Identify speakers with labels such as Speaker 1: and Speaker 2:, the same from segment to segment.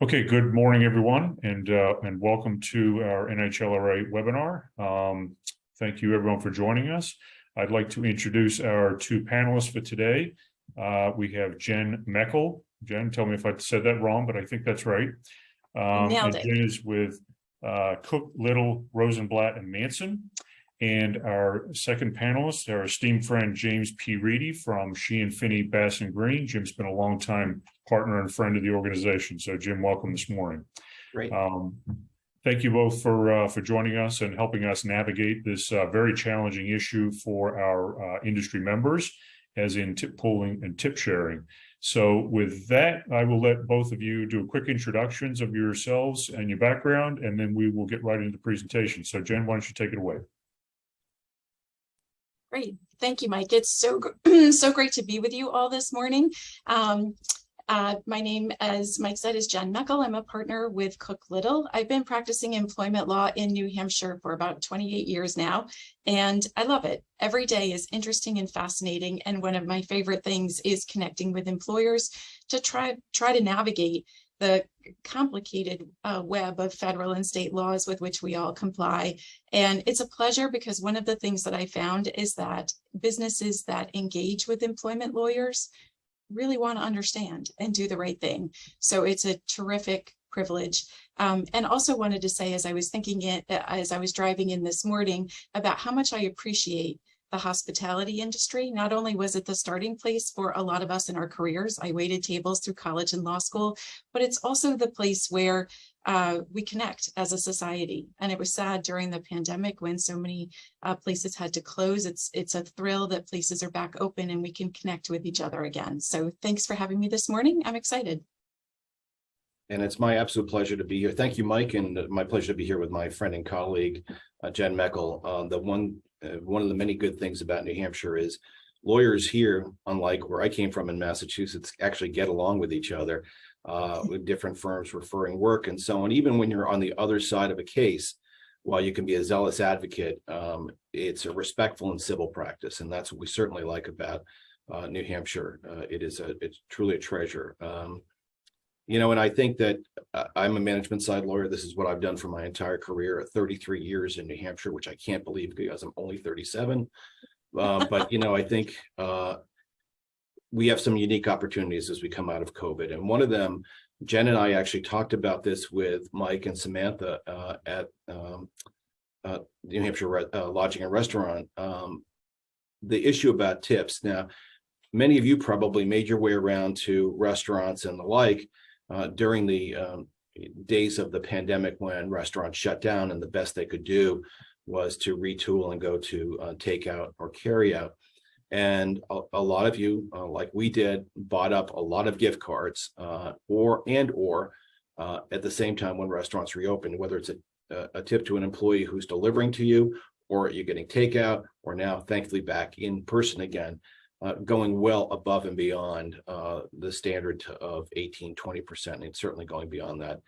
Speaker 1: Okay, good morning, everyone, and welcome to our NHLRA webinar. Thank you, everyone, for joining us. I'd like to introduce our two panelists for today. We have Jen Moeckel. Jen, tell me if I said that wrong, but I think that's right.
Speaker 2: Nailed it.
Speaker 1: Jen is with Cook, Little, Rosenblatt, and Manson. And our second panelist, our esteemed friend, James P. Reidy from Sheehan Finney Bass and Green. Jim's been a long time partner and friend of the organization. So Jim, welcome this morning.
Speaker 3: Great.
Speaker 1: Thank you both for joining us and helping us navigate this very challenging issue for our industry members, as in tip pooling and tip sharing. So with that, I will let both of you do quick introductions of yourselves and your background, and then we will get right into the presentation. So Jen, why don't you take it away?
Speaker 2: Great. Thank you, Mike. It's so great to be with you all this morning. My name, as Mike said, is Jen Moeckel. I'm a partner with Cook Little. I've been practicing employment law in New Hampshire for about 28 years now, and I love it. Every day is interesting and fascinating, and one of my favorite things is connecting with employers to try to navigate the complicated web of federal and state laws with which we all comply. And it's a pleasure because one of the things that I found is that businesses that engage with employment lawyers really want to understand and do the right thing. So it's a terrific privilege. And also wanted to say, as I was as I was driving in this morning, about how much I appreciate the hospitality industry. Not only was it the starting place for a lot of us in our careers, I waited tables through college and law school, but it's also the place where we connect as a society. And it was sad during the pandemic when so many places had to close. It's a thrill that places are back open and we can connect with each other again. So thanks for having me this morning. I'm excited.
Speaker 3: And it's my absolute pleasure to be here. Thank you, Mike, and my pleasure to be here with my friend and colleague, Jen Moeckel. One of the many good things about New Hampshire is lawyers here, unlike where I came from in Massachusetts, actually get along with each other, with different firms referring work and so on. Even when you're on the other side of a case, while you can be a zealous advocate, it's a respectful and civil practice. And that's what we certainly like about New Hampshire. It's truly a treasure. And I think that I'm a management side lawyer. This is what I've done for my entire career, 33 years in New Hampshire, which I can't believe because I'm only 37. But, I think we have some unique opportunities as we come out of COVID. And one of them, Jen and I actually talked about this with Mike and Samantha at New Hampshire Lodging and Restaurant, the issue about tips. Now, many of you probably made your way around to restaurants and the like during the days of the pandemic when restaurants shut down and the best they could do was to retool and go to takeout or carry out. And a lot of you, like we did, bought up a lot of gift cards or at the same time when restaurants reopened, whether it's a tip to an employee who's delivering to you, or you're getting takeout, or now thankfully back in person again. Going well above and beyond the standard of 18-20%, and certainly going beyond that.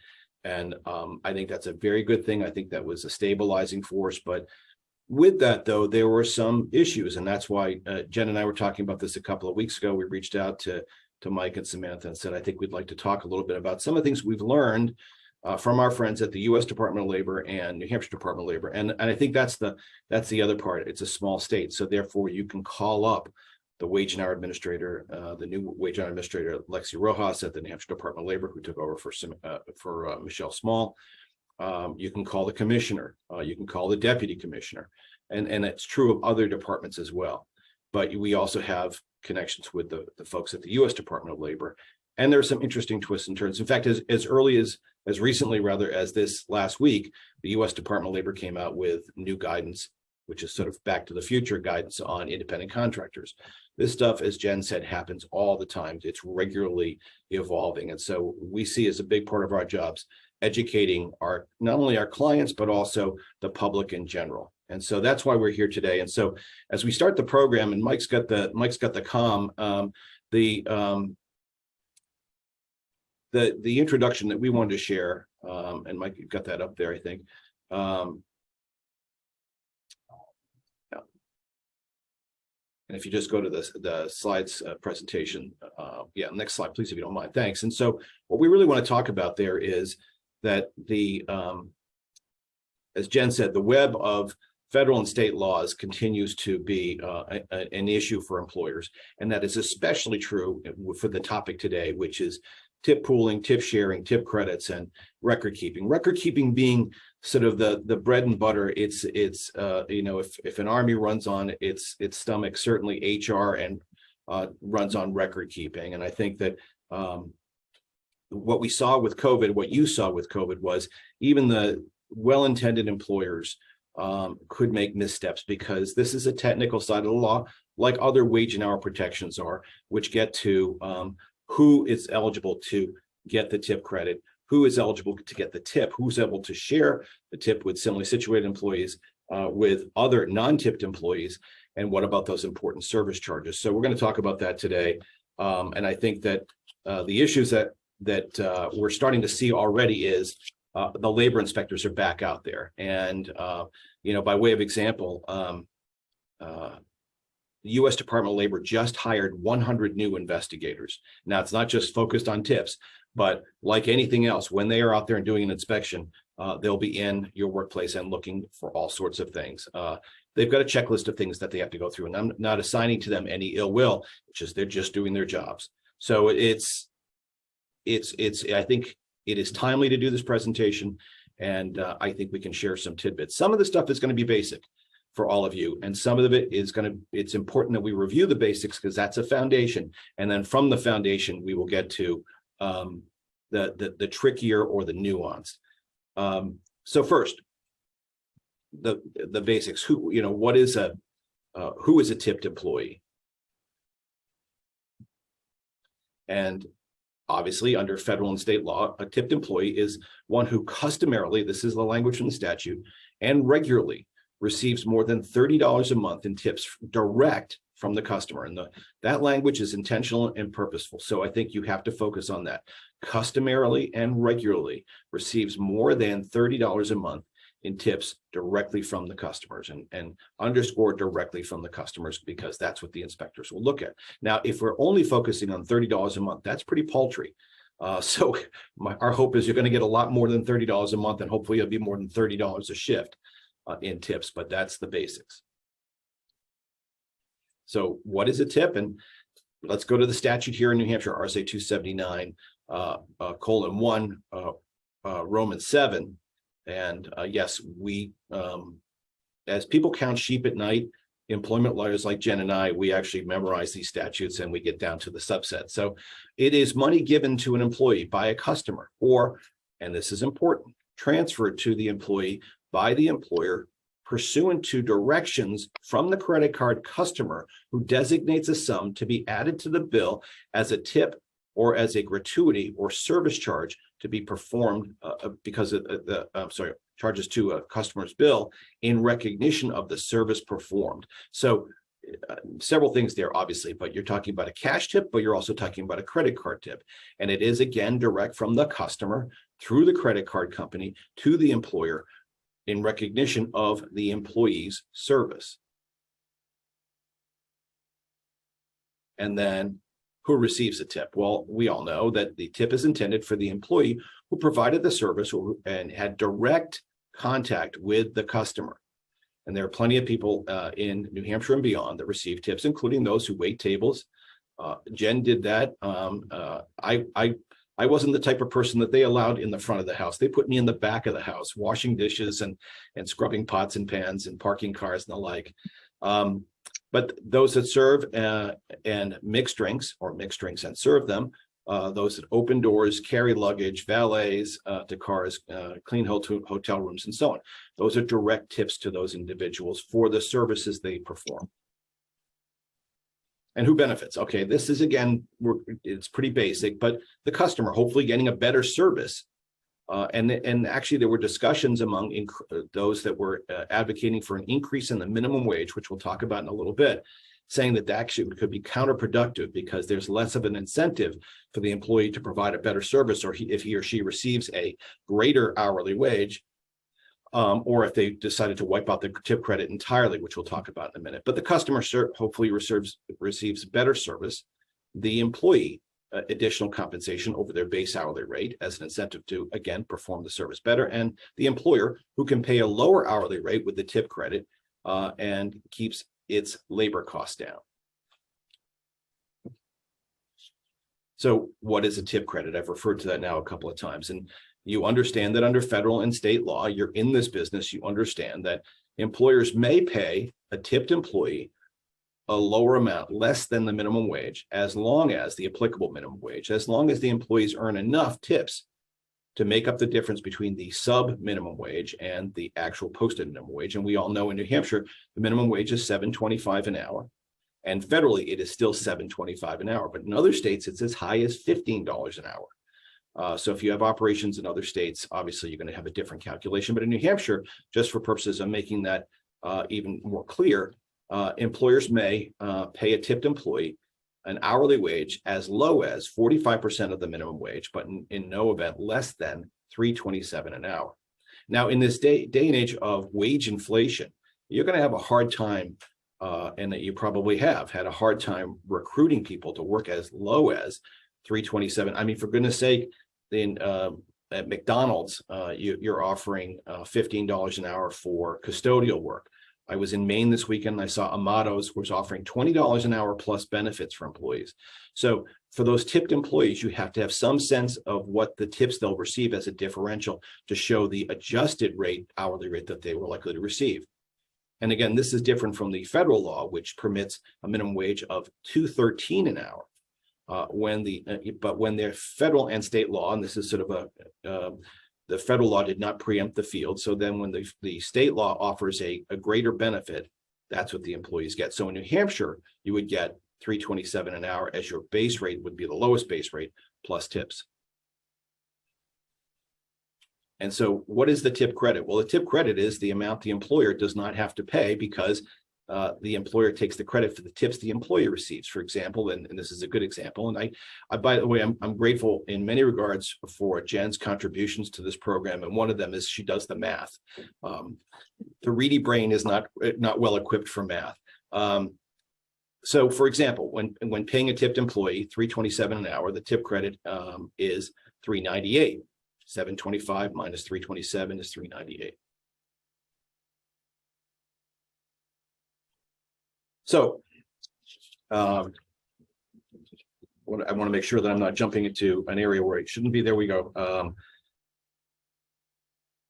Speaker 3: And I think that's a very good thing. I think that was a stabilizing force. But with that, though, there were some issues. And that's why Jen and I were talking about this a couple of weeks ago. We reached out to Mike and Samantha and said, I think we'd like to talk a little bit about some of the things we've learned from our friends at the U.S. Department of Labor and New Hampshire Department of Labor. And I think that's the other part. It's a small state. So therefore, you can call up the wage and hour administrator, the new wage and hour administrator, Lexi Rojas at the New Hampshire Department of Labor, who took over for Michelle Small. You can call the commissioner. You can call the deputy commissioner. And it's true of other departments as well. But we also have connections with the folks at the U.S. Department of Labor. And there's some interesting twists and turns. In fact, as recently as this last week, the U.S. Department of Labor came out with new guidance, which is sort of back to the future guidance on independent contractors. This stuff, as Jen said, happens all the time. It's regularly evolving. And so we see as a big part of our jobs, educating not only our clients, but also the public in general. And so that's why we're here today. And so as we start the program, and Mike's got the the introduction that we wanted to share, and Mike, you've got that up there, I think. And if you just go to the slides presentation, yeah, next slide, please, if you don't mind. Thanks. And so what we really want to talk about there is that as Jen said, the web of federal and state laws continues to be an issue for employers. And that is especially true for the topic today, which is tip pooling, tip sharing, tip credits, and record keeping. Record keeping being sort of the bread and butter. It's you know, if an army runs on its stomach, certainly HR and runs on record keeping. And I think that what we saw with COVID, what you saw with COVID, was even the well-intended employers could make missteps, because this is a technical side of the law, like other wage and hour protections are, which get to who is eligible to get the tip credit, who is eligible to get the tip, who's able to share the tip with similarly situated employees, with other non-tipped employees, and what about those important service charges. So we're going to talk about that today. And I think that the issues that we're starting to see already is the labor inspectors are back out there. And, you know, by way of example, the U.S. Department of Labor just hired 100 new investigators. Now, it's not just focused on tips, but like anything else, when they are out there and doing an inspection, they'll be in your workplace and looking for all sorts of things. They've got a checklist of things that they have to go through, and I'm not assigning to them any ill will. It's just they're just doing their jobs. So it's I think it is timely to do this presentation, and I think we can share some tidbits. Some of the stuff is going to be basic for all of you, and some of it is it's important that we review the basics, because that's a foundation, and then from the foundation we will get to the trickier or the nuanced. So first, the basics. Who, you know, what is who is a tipped employee? And obviously, under federal and state law, a tipped employee is one who customarily, this is the language from the statute, and regularly receives more than $30 a month in tips direct from the customer. And that language is intentional and purposeful. So I think you have to focus on that. Customarily and regularly receives more than $30 a month in tips directly from the customers, and underscore directly from the customers, because that's what the inspectors will look at. Now, if we're only focusing on $30 a month, that's pretty paltry. So our hope is you're going to get a lot more than $30 a month, and hopefully it'll be more than $30 a shift in tips, but that's the basics. So what is a tip? And let's go to the statute here in New Hampshire, RSA 279, :1, Roman 7. And yes, we, as people count sheep at night, employment lawyers like Jen and I, we actually memorize these statutes and we get down to the subset. So it is money given to an employee by a customer, or, and this is important, transferred to the employee by the employer pursuant to directions from the credit card customer, who designates a sum to be added to the bill as a tip or as a gratuity or service charge to be performed because of the charges to a customer's bill in recognition of the service performed. So several things there, obviously, but you're talking about a cash tip, but you're also talking about a credit card tip. And it is, again, direct from the customer through the credit card company to the employer in recognition of the employee's service. And then who receives a tip? Well, we all know that the tip is intended for the employee who provided the service and had direct contact with the customer. And there are plenty of people in New Hampshire and beyond that receive tips, including those who wait tables. Jen did that. I wasn't the type of person that they allowed in the front of the house. They put me in the back of the house, washing dishes and scrubbing pots and pans and parking cars and the like. But those that serve and mix drinks, or mix drinks and serve them, those that open doors, carry luggage, valets to cars, clean hotel rooms, and so on. Those are direct tips to those individuals for the services they perform. And who benefits? Okay, this is, again, it's pretty basic, but the customer hopefully getting a better service. And actually, there were discussions among those that were advocating for an increase in the minimum wage, which we'll talk about in a little bit, saying that actually could be counterproductive because there's less of an incentive for the employee to provide a better service, or if he or she receives a greater hourly wage, or if they decided to wipe out the tip credit entirely, which we'll talk about in a minute. But the customer hopefully receives better service. The employee additional compensation over their base hourly rate as an incentive to, again, perform the service better. And the employer, who can pay a lower hourly rate with the tip credit and keeps its labor costs down. So what is a tip credit? I've referred to that now a couple of times. And you understand that under federal and state law, you're in this business, you understand that employers may pay a tipped employee a lower amount, less than the minimum wage, as long as the applicable minimum wage, as long as the employees earn enough tips to make up the difference between the sub minimum wage and the actual posted minimum wage. And we all know in New Hampshire, the minimum wage is $7.25 an hour. And federally, it is still $7.25 an hour. But in other states, it's as high as $15 an hour. So if you have operations in other states, obviously you're going to have a different calculation. But in New Hampshire, just for purposes of making that even more clear, employers may pay a tipped employee an hourly wage as low as 45% of the minimum wage, but in no event less than $3.27 an hour. Now, in this day and age of wage inflation, you're going to have a hard time, and that you probably have had a hard time recruiting people to work as low as $3.27. I mean, for goodness sake, at McDonald's, you're offering $15 an hour for custodial work. I was in Maine this weekend, and I saw Amato's was offering $20 an hour plus benefits for employees. So for those tipped employees, you have to have some sense of what the tips they'll receive as a differential to show the adjusted rate, hourly rate that they were likely to receive. And again, this is different from the federal law, which permits a minimum wage of $2.13 an hour. But when their federal and state law, and this is sort of the federal law did not preempt the field. So then when the state law offers a greater benefit, that's what the employees get. So in New Hampshire, you would get $3.27 an hour as your base rate would be the lowest base rate plus tips. And so what is the tip credit? Well, the tip credit is the amount the employer does not have to pay because the employer takes the credit for the tips the employee receives, for example, and this is a good example. And I by the way, I'm grateful in many regards for Jen's contributions to this program. And one of them is she does the math. The Reidy brain is not well equipped for math. So for example, when paying a tipped employee $3.27 an hour, the tip credit is $3.98. $7.25 minus $3.27 is $3.98. So I want to make sure that I'm not jumping into an area where it shouldn't be. There we go.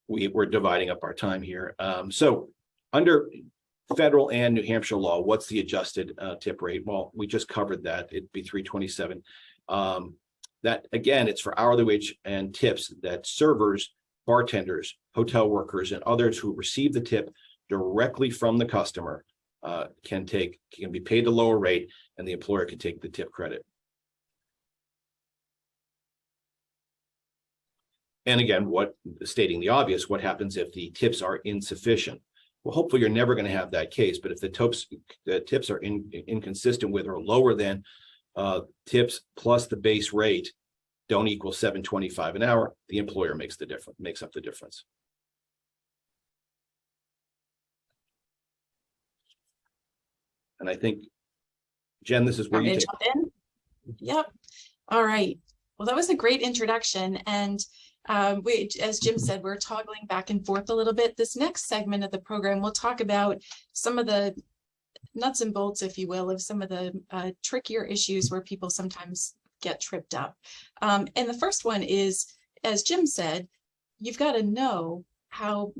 Speaker 3: We're dividing up our time here. So under federal and New Hampshire law, what's the adjusted tip rate? Well, we just covered that. It'd be $3.27. That again, it's for hourly wage and tips that servers, bartenders, hotel workers, and others who receive the tip directly from the customer can be paid a lower rate, and the employer can take the tip credit. And again, stating the obvious, what happens if the tips are insufficient? Well, hopefully you're never going to have that case, but if the tips are inconsistent with or lower than tips plus the base rate don't equal $7.25 an hour, the employer makes up the difference. And I think, Jen, this is where you take.
Speaker 2: Jump in? Yep. All right. Well, that was a great introduction. And as Jim said, we're toggling back and forth a little bit. This next segment of the program, we'll talk about some of the nuts and bolts, if you will, of some of the trickier issues where people sometimes get tripped up. And the first one is, as Jim said, you've got to know how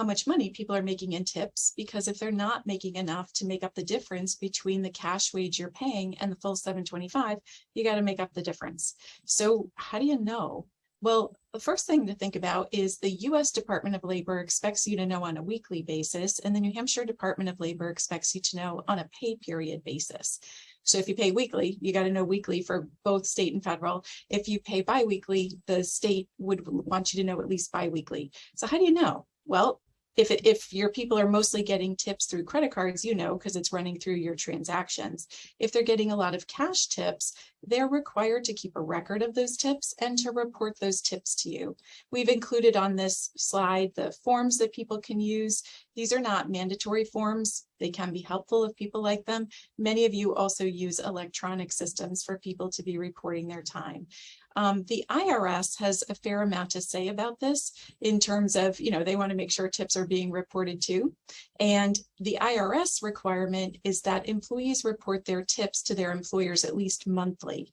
Speaker 2: much money people are making in tips, because if they're not making enough to make up the difference between the cash wage you're paying and the full $7.25, you got to make up the difference. So how do you know? Well, the first thing to think about is the U.S. Department of Labor expects you to know on a weekly basis, and the New Hampshire Department of Labor expects you to know on a pay period basis. So if you pay weekly, you got to know weekly for both state and federal. If you pay biweekly, the state would want you to know at least biweekly. So how do you know? Well, if your people are mostly getting tips through credit cards, you know, because it's running through your transactions. If they're getting a lot of cash tips, they're required to keep a record of those tips and to report those tips to you. We've included on this slide the forms that people can use. These are not mandatory forms. They can be helpful if people like them. Many of you also use electronic systems for people to be reporting their time. The IRS has a fair amount to say about this in terms of, you know, they want to make sure tips are being reported too. And the IRS requirement is that employees report their tips to their employers at least monthly.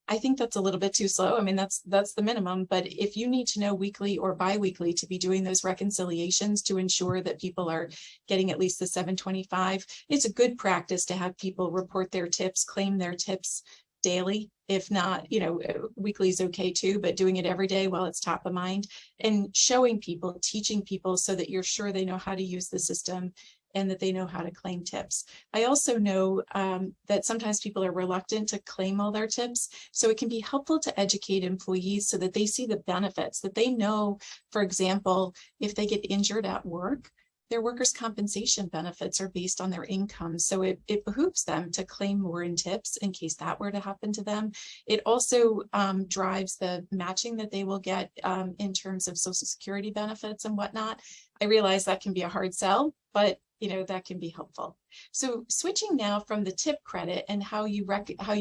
Speaker 2: I think that's a little bit too slow. I mean, that's the minimum, but if you need to know weekly or biweekly to be doing those reconciliations to ensure that people are getting at least the 725, it's a good practice to have people report their tips, claim their tips daily. If not, you know, weekly is okay too, but doing it every day while it's top of mind and showing people, teaching people so that you're sure they know how to use the system and that they know how to claim tips. I also know that sometimes people are reluctant to claim all their tips. So it can be helpful to educate employees so that they see the benefits, that they know, for example, if they get injured at work, their workers' compensation benefits are based on their income. So it behooves them to claim more in tips in case that were to happen to them. It also drives the matching that they will get in terms of Social Security benefits and whatnot. I realize that can be a hard sell, but you know, that can be helpful. So switching now from the tip credit and how you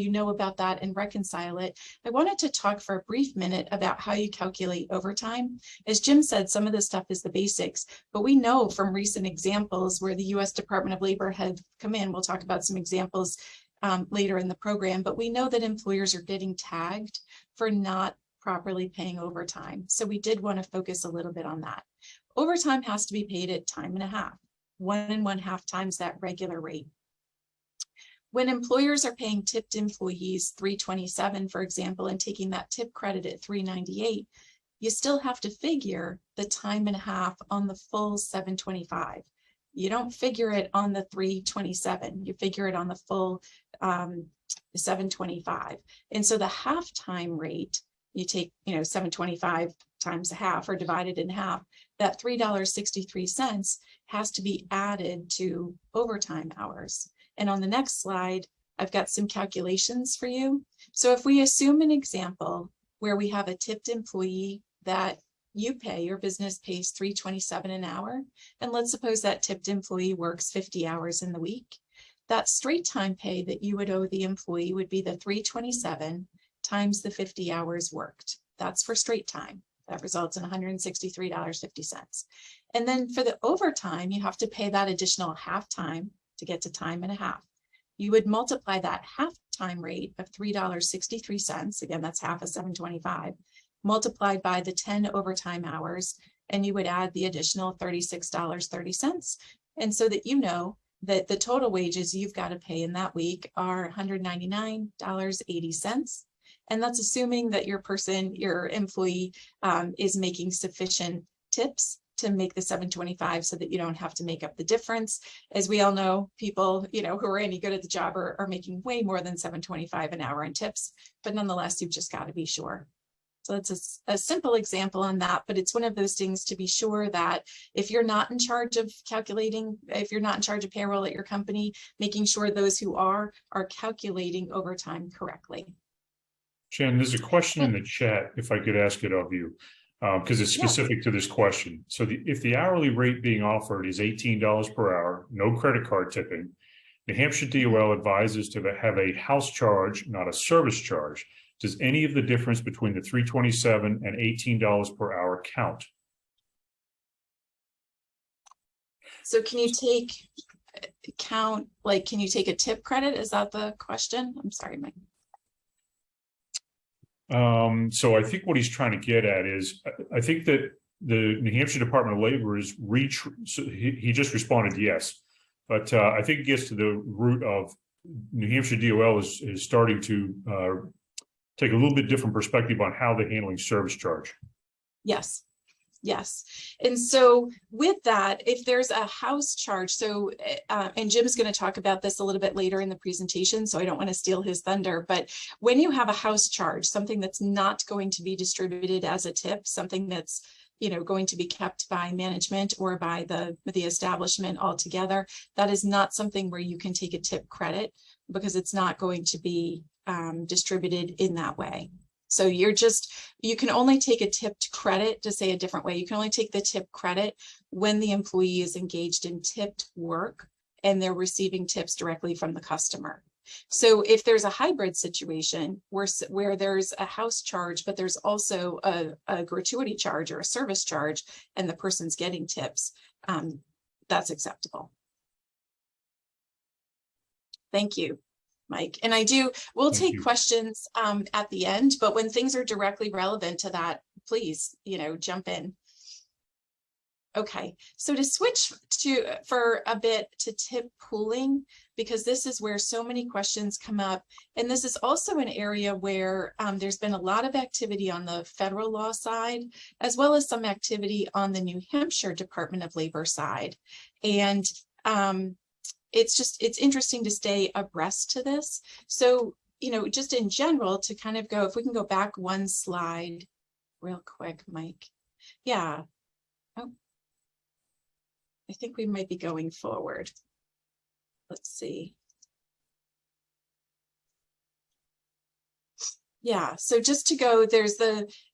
Speaker 2: know about that and reconcile it, I wanted to talk for a brief minute about how you calculate overtime. As Jim said, some of this stuff is the basics, but we know from recent examples where the U.S. Department of Labor had come in, we'll talk about some examples later in the program, but we know that employers are getting tagged for not properly paying overtime. So we did want to focus a little bit on that. Overtime has to be paid at time and a half. 1 1/2 times that regular rate. When employers are paying tipped employees $327, for example, and taking that tip credit at $398, you still have to figure the time and a half on the full $725. You don't figure it on the $327. You figure it on the full $725. And so the half-time rate, you take, you know, $725 times a half or divided in half, that $3.63 has to be added to overtime hours. And on the next slide, I've got some calculations for you. So if we assume an example where we have a tipped employee that you pay, your business pays $327 an hour, and let's suppose that tipped employee works 50 hours in the week, that straight time pay that you would owe the employee would be the $327 times the 50 hours worked. That's for straight time. That results in $163.50. And then for the overtime, you have to pay that additional half time to get to time and a half. You would multiply that half time rate of $3.63, again, that's half of $725, multiplied by the 10 overtime hours, and you would add the additional $36.30. And so that you know that the total wages you've got to pay in that week are $199.80. And that's assuming that your employee is making sufficient tips to make the $725 so that you don't have to make up the difference. As we all know, people, you know, who are any good at the job are making way more than $725 an hour in tips, but nonetheless, you've just got to be sure. So it's a simple example on that, but it's one of those things to be sure that if you're not in charge of calculating, if you're not in charge of payroll at your company, making sure those who are calculating overtime correctly.
Speaker 1: Jen, there's a question in the chat, if I could ask it of you, because it's specific to this question. So if the hourly rate being offered is $18 per hour, no credit card tipping, New Hampshire DOL advises to have a house charge, not a service charge. Does any of the difference between the $327 and $18 per hour count?
Speaker 2: So can you take can you take a tip credit? Is that the question? I'm sorry, Mike.
Speaker 1: So I think what he's trying to get at is, I think that the New Hampshire Department of Labor is so he just responded yes, but I think it gets to the root of New Hampshire DOL is starting to take a little bit different perspective on how they're handling service charge.
Speaker 2: Yes. Yes. And so with that, if there's a house charge, so, and Jim's going to talk about this a little bit later in the presentation, so I don't want to steal his thunder, but when you have a house charge, something that's not going to be distributed as a tip, something that's going to be kept by management or by the establishment altogether. That is not something where you can take a tip credit, because it's not going to be distributed in that way. So you can only take a tipped credit, to say a different way, you can only take the tip credit when the employee is engaged in tipped work and they're receiving tips directly from the customer. So if there's a hybrid situation where there's a house charge, but there's also a gratuity charge or a service charge, and the person's getting tips, that's acceptable. Thank you, Mike. And we'll take questions at the end, but when things are directly relevant to that, please, jump in. Okay, so to switch for a bit to tip pooling, because this is where so many questions come up. And this is also an area where there's been a lot of activity on the federal law side, as well as some activity on the New Hampshire Department of Labor side. And it's interesting to stay abreast to this. So, just in general, to kind of go, if we can go back one slide real quick, Mike. Yeah. Oh, I think we might be going forward. Let's see. Yeah, so just to go,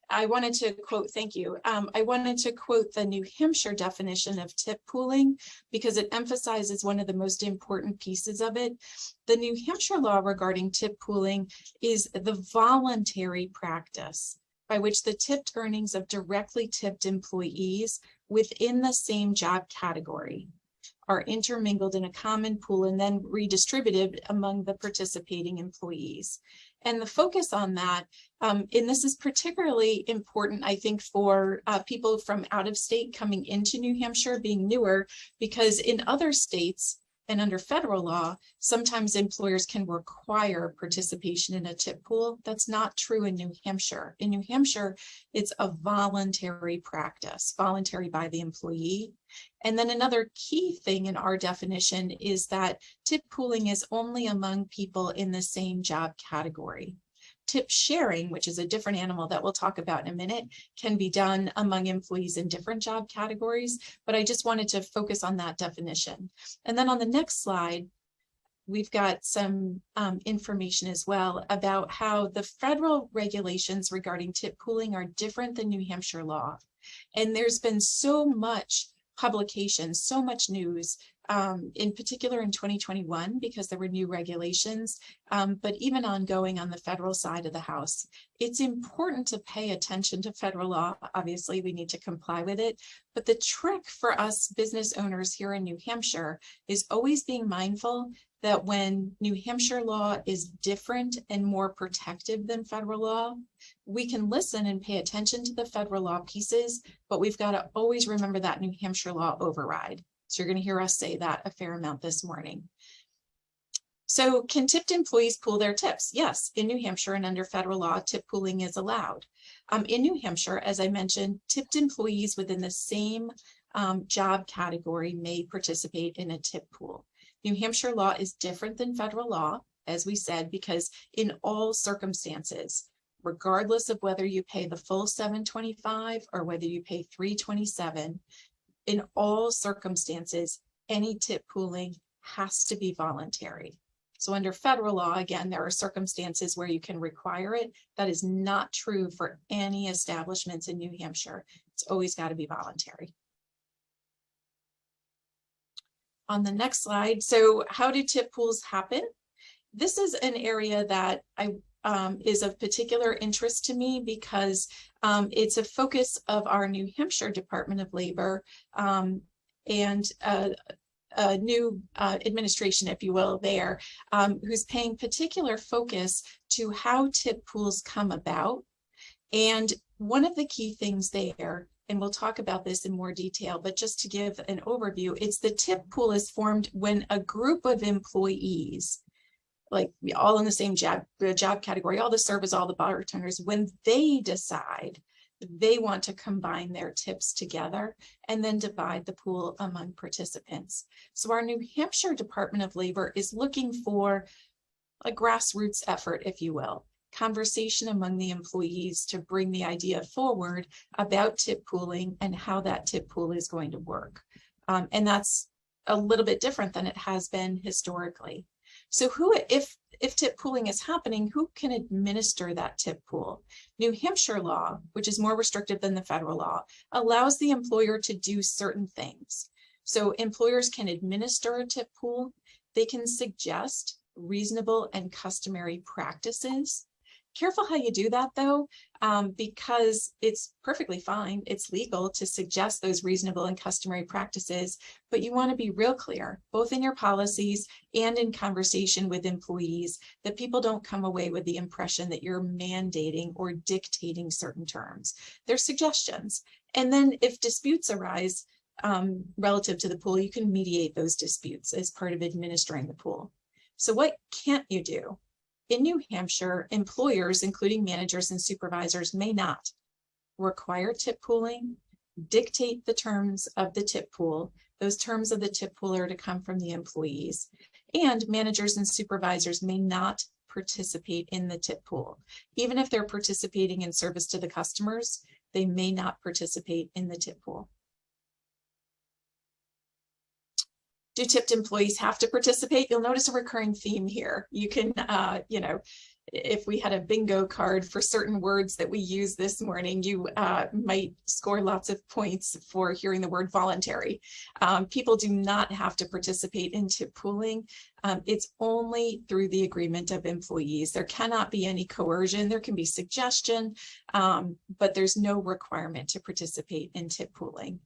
Speaker 2: I wanted to quote, thank you. I wanted to quote the New Hampshire definition of tip pooling, because it emphasizes one of the most important pieces of it. The New Hampshire law regarding tip pooling is the voluntary practice by which the tipped earnings of directly tipped employees within the same job category are intermingled in a common pool and then redistributed among the participating employees. And the focus on that, and this is particularly important, I think, for people from out of state coming into New Hampshire, being newer, because in other states and under federal law, sometimes employers can require participation in a tip pool. That's not true in New Hampshire. In New Hampshire, it's a voluntary practice, voluntary by the employee. And then another key thing in our definition is that tip pooling is only among people in the same job category. Tip sharing, which is a different animal that we'll talk about in a minute, can be done among employees in different job categories, but I just wanted to focus on that definition. And then on the next slide, we've got some information as well about how the federal regulations regarding tip pooling are different than New Hampshire law. And there's been so much publication, so much news, in particular in 2021, because there were new regulations, but even ongoing on the federal side of the house. It's important to pay attention to federal law. Obviously, we need to comply with it, but the trick for us business owners here in New Hampshire is always being mindful that when New Hampshire law is different and more protective than federal law, we can listen and pay attention to the federal law pieces, but we've got to always remember that New Hampshire law override. So you're going to hear us say that a fair amount this morning. So can tipped employees pool their tips? Yes, in New Hampshire and under federal law, tip pooling is allowed. In New Hampshire, as I mentioned, tipped employees within the same job category may participate in a tip pool. New Hampshire law is different than federal law, as we said, because in all circumstances, regardless of whether you pay the full $725 or whether you pay $327, in all circumstances, any tip pooling has to be voluntary. So under federal law, again, there are circumstances where you can require it. That is not true for any establishments in New Hampshire. It's always got to be voluntary. On the next slide, so how do tip pools happen? This is an area that is of particular interest to me because it's a focus of our New Hampshire Department of Labor and a new administration, if you will, there, who's paying particular focus to how tip pools come about. And one of the key things there, and we'll talk about this in more detail, but just to give an overview, it's the tip pool is formed when a group of employees, like all in the same job category, all the servers, all the bartenders, when they decide they want to combine their tips together and then divide the pool among participants. So our New Hampshire Department of Labor is looking for a grassroots effort, if you will, conversation among the employees to bring the idea forward about tip pooling and how that tip pool is going to work. And that's a little bit different than it has been historically. So if tip pooling is happening, who can administer that tip pool? New Hampshire law, which is more restrictive than the federal law, allows the employer to do certain things. So employers can administer a tip pool. They can suggest reasonable and customary practices. Careful how you do that though, because it's perfectly fine. It's legal to suggest those reasonable and customary practices, but you want to be real clear, both in your policies and in conversation with employees, that people don't come away with the impression that you're mandating or dictating certain terms. They're suggestions. And then if disputes arise relative to the pool, you can mediate those disputes as part of administering the pool. So what can't you do? In New Hampshire, employers, including managers and supervisors, may not require tip pooling, dictate the terms of the tip pool. Those terms of the tip pool are to come from the employees. And managers and supervisors may not participate in the tip pool. Even if they're participating in service to the customers, they may not participate in the tip pool. Do tipped employees have to participate? You'll notice a recurring theme here. You can, if we had a bingo card for certain words that we use this morning, you might score lots of points for hearing the word voluntary. People do not have to participate in tip pooling. It's only through the agreement of employees. There cannot be any coercion. There can be suggestion, but there's no requirement to participate in tip pooling.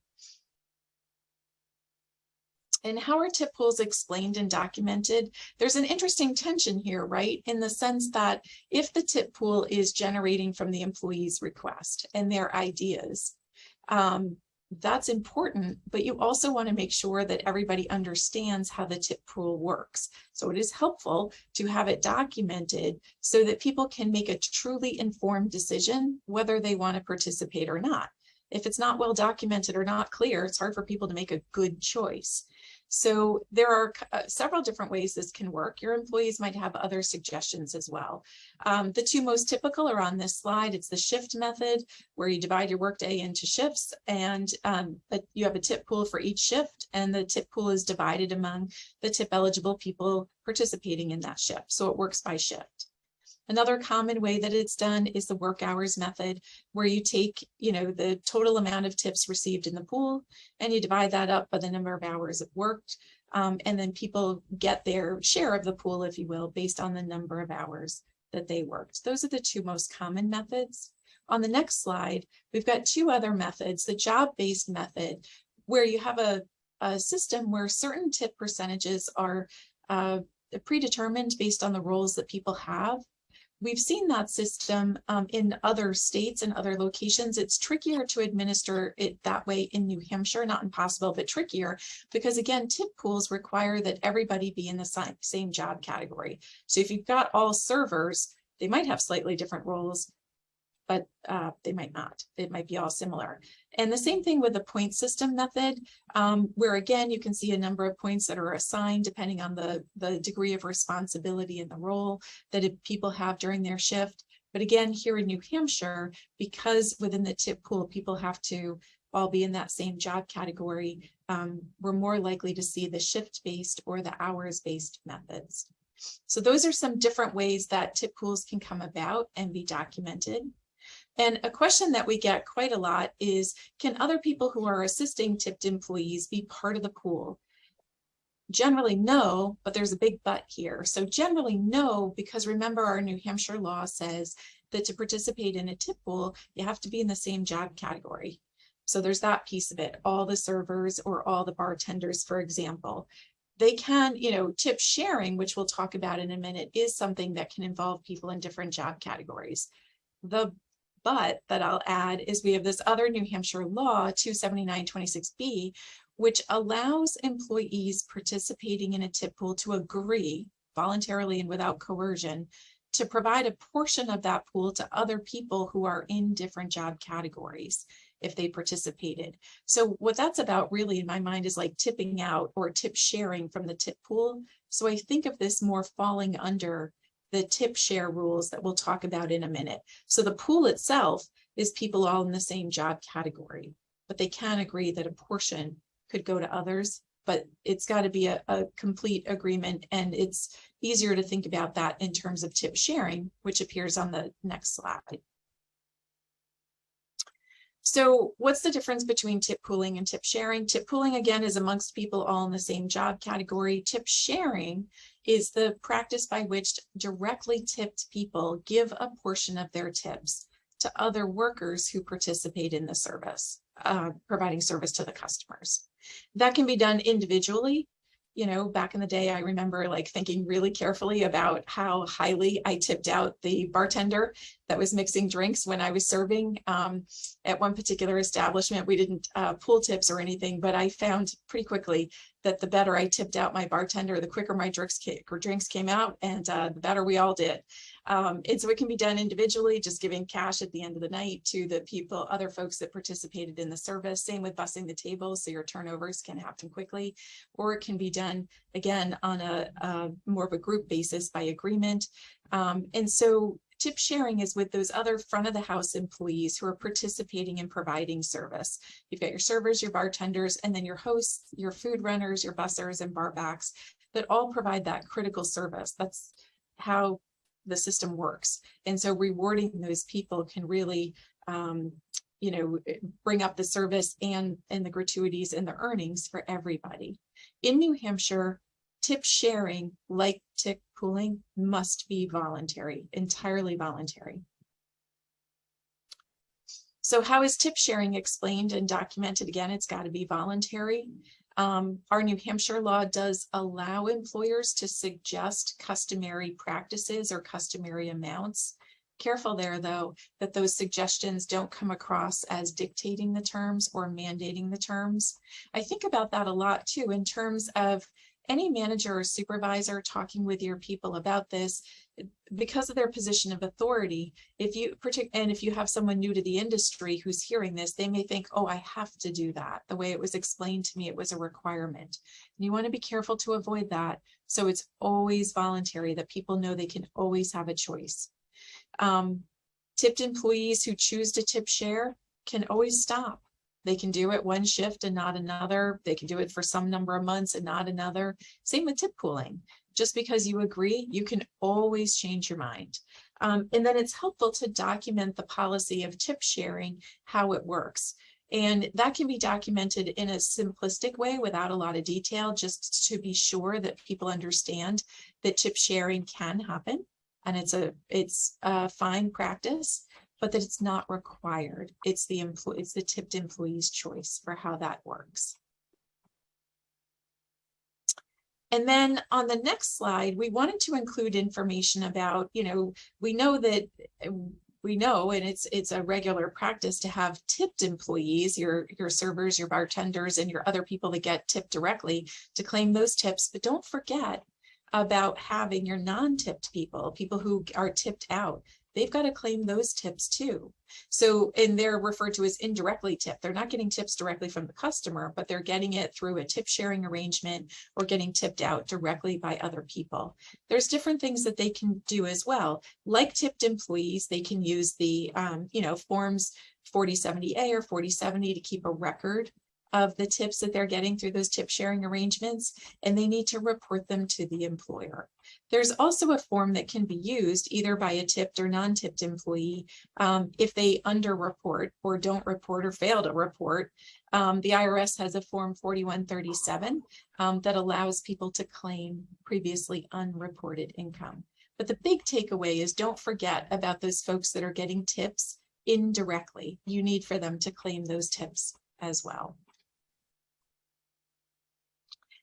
Speaker 2: And how are tip pools explained and documented? There's an interesting tension here, right? In the sense that if the tip pool is generating from the employee's request and their ideas, that's important, but you also want to make sure that everybody understands how the tip pool works. So it is helpful to have it documented so that people can make a truly informed decision whether they want to participate or not. If it's not well documented or not clear, it's hard for people to make a good choice. So there are several different ways this can work. Your employees might have other suggestions as well. The two most typical are on this slide. It's the shift method, where you divide your workday into shifts, and you have a tip pool for each shift, and the tip pool is divided among the tip eligible people participating in that shift. So it works by shift. Another common way that it's done is the work hours method, where you take, the total amount of tips received in the pool and you divide that up by the number of hours worked. And then people get their share of the pool, if you will, based on the number of hours that they worked. Those are the two most common methods. On the next slide, we've got two other methods, the job-based method, where you have a system where certain tip percentages are predetermined based on the roles that people have. We've seen that system in other states and other locations. It's trickier to administer it that way in New Hampshire, not impossible, but trickier, because again, tip pools require that everybody be in the same job category. So if you've got all servers, they might have slightly different roles, but they might not. It might be all similar. And the same thing with the point system method, where again, you can see a number of points that are assigned depending on the degree of responsibility and the role that people have during their shift. But again, here in New Hampshire, because within the tip pool, people have to all be in that same job category, we're more likely to see the shift-based or the hours-based methods. So those are some different ways that tip pools can come about and be documented. And a question that we get quite a lot is, can other people who are assisting tipped employees be part of the pool? Generally, no, but there's a big but here. So generally, no, because remember, our New Hampshire law says that to participate in a tip pool, you have to be in the same job category. So there's that piece of it. All the servers or all the bartenders, for example. They can, tip sharing, which we'll talk about in a minute, is something that can involve people in different job categories. The but that I'll add is we have this other New Hampshire law, 27926B, which allows employees participating in a tip pool to agree voluntarily and without coercion to provide a portion of that pool to other people who are in different job categories if they participated. So what that's about really in my mind is like tipping out or tip sharing from the tip pool. So I think of this more falling under the tip share rules that we'll talk about in a minute. So the pool itself is people all in the same job category, but they can agree that a portion could go to others, but it's got to be a complete agreement. And it's easier to think about that in terms of tip sharing, which appears on the next slide. So what's the difference between tip pooling and tip sharing? Tip pooling, again, is amongst people all in the same job category. Tip sharing is the practice by which directly tipped people give a portion of their tips to other workers who participate in the service, providing service to the customers. That can be done individually. You know, back in the day, I remember like thinking really carefully about how highly I tipped out the bartender that was mixing drinks when I was serving. At one particular establishment, we didn't pool tips or anything, but I found pretty quickly that the better I tipped out my bartender, the quicker my drinks came out, and the better we all did. And so it can be done individually, just giving cash at the end of the night to the people, other folks that participated in the service. Same with bussing the tables, so your turnovers can happen quickly. Or it can be done, again, on a more of a group basis by agreement. And so tip sharing is with those other front of the house employees who are participating in providing service. You've got your servers, your bartenders, and then your hosts, your food runners, your bussers, and bar backs that all provide that critical service. That's how the system works. And so rewarding those people can really, you know, bring up the service and the gratuities and the earnings for everybody. In New Hampshire, tip sharing, like tip pooling, must be voluntary, entirely voluntary. So how is tip sharing explained and documented? Again, it's got to be voluntary. Our New Hampshire law does allow employers to suggest customary practices or customary amounts. Careful there, though, that those suggestions don't come across as dictating the terms or mandating the terms. I think about that a lot, too, in terms of any manager or supervisor talking with your people about this, because of their position of authority. If you have someone new to the industry who's hearing this, they may think, oh, I have to do that. The way it was explained to me, it was a requirement. And you want to be careful to avoid that. So it's always voluntary, that people know they can always have a choice. Tipped employees who choose to tip share can always stop. They can do it one shift and not another. They can do it for some number of months and not another. Same with tip pooling. Just because you agree, you can always change your mind. And then it's helpful to document the policy of tip sharing, how it works. And that can be documented in a simplistic way without a lot of detail, just to be sure that people understand that tip sharing can happen. And it's a fine practice, but that it's not required. It's the tipped employee's choice for how that works. And then on the next slide, we wanted to include information about, you know, we know, and it's a regular practice to have tipped employees, your servers, your bartenders, and your other people that get tipped directly, to claim those tips. But don't forget about having your non-tipped people who are tipped out. They've got to claim those tips too. So, and they're referred to as indirectly tipped. They're not getting tips directly from the customer, but they're getting it through a tip sharing arrangement or getting tipped out directly by other people. There's different things that they can do as well. Like tipped employees, they can use the, forms 4070A or 4070 to keep a record of the tips that they're getting through those tip sharing arrangements, and they need to report them to the employer. There's also a form that can be used either by a tipped or non-tipped employee if they underreport or don't report or fail to report. The IRS has a form 4137 that allows people to claim previously unreported income. But the big takeaway is, don't forget about those folks that are getting tips indirectly. You need for them to claim those tips as well.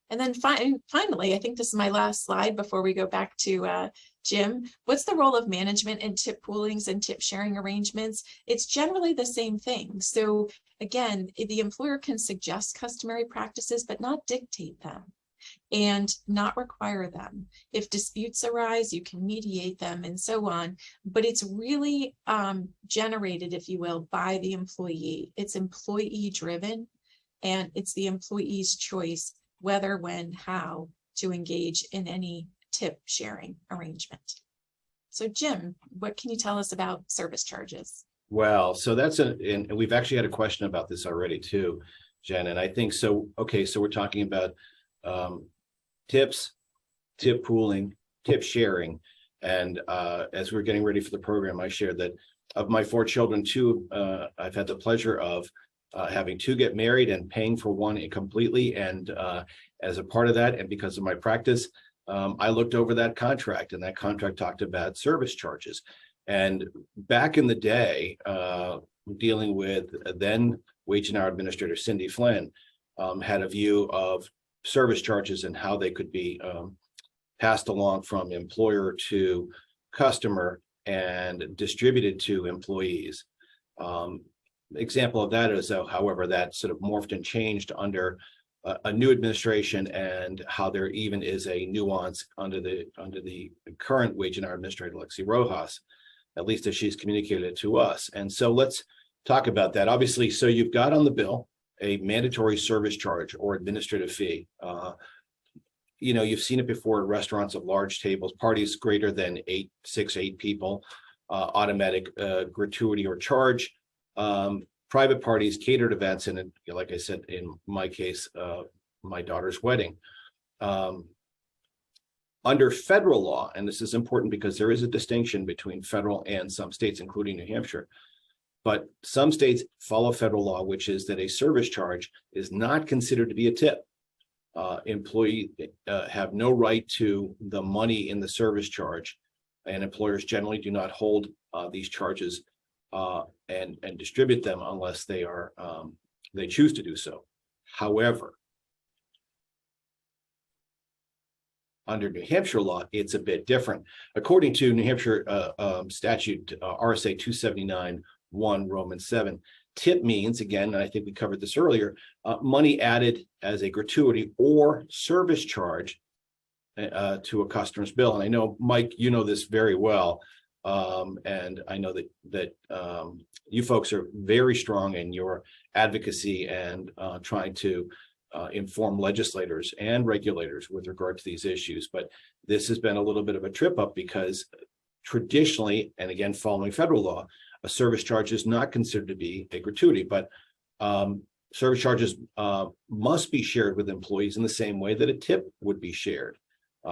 Speaker 2: And then finally, I think this is my last slide before we go back to Jim. What's the role of management in tip poolings and tip sharing arrangements? It's generally the same thing. So again, the employer can suggest customary practices, but not dictate them and not require them. If disputes arise, you can mediate them and so on, but it's really generated, if you will, by the employee. It's employee driven, and it's the employee's choice whether, when, how to engage in any tip sharing arrangement. So Jim, what can you tell us about service charges?
Speaker 3: Well, so and we've actually had a question about this already too, Jen, and I think so. Okay, so we're talking about tips, tip pooling, tip sharing. And as we're getting ready for the program, I shared that of my 4 children, 2, I've had the pleasure of having 2 get married and paying for one completely. And as a part of that, and because of my practice, I looked over that contract, and that contract talked about service charges. And back in the day, dealing with then Wage and Hour Administrator Cindy Flynn, had a view of service charges and how they could be passed along from employer to customer and distributed to employees. Example of that is, however, that sort of morphed and changed under a new administration, and how there even is a nuance under the current Wage and Hour Administrator Lexi Rojas, at least as she's communicated it to us. And so let's talk about that. Obviously, so you've got on the bill a mandatory service charge or administrative fee. You've seen it before at restaurants of large tables, parties greater than 8 people, automatic gratuity or charge, private parties, catered events, and like I said, in my case, my daughter's wedding. Under federal law, and this is important because there is a distinction between federal and some states, including New Hampshire, but some states follow federal law, which is that a service charge is not considered to be a tip. Employees have no right to the money in the service charge, and employers generally do not hold these charges and distribute them unless they choose to do so. However, under New Hampshire law, it's a bit different. According to New Hampshire statute, RSA 279-1, Roman 7, tip means, again, and I think we covered this earlier, money added as a gratuity or service charge to a customer's bill. And I know, Mike, you know this very well. And I know that you folks are very strong in your advocacy and trying to inform legislators and regulators with regard to these issues. But this has been a little bit of a trip up because traditionally, and again, following federal law, a service charge is not considered to be a gratuity, but service charges must be shared with employees in the same way that a tip would be shared,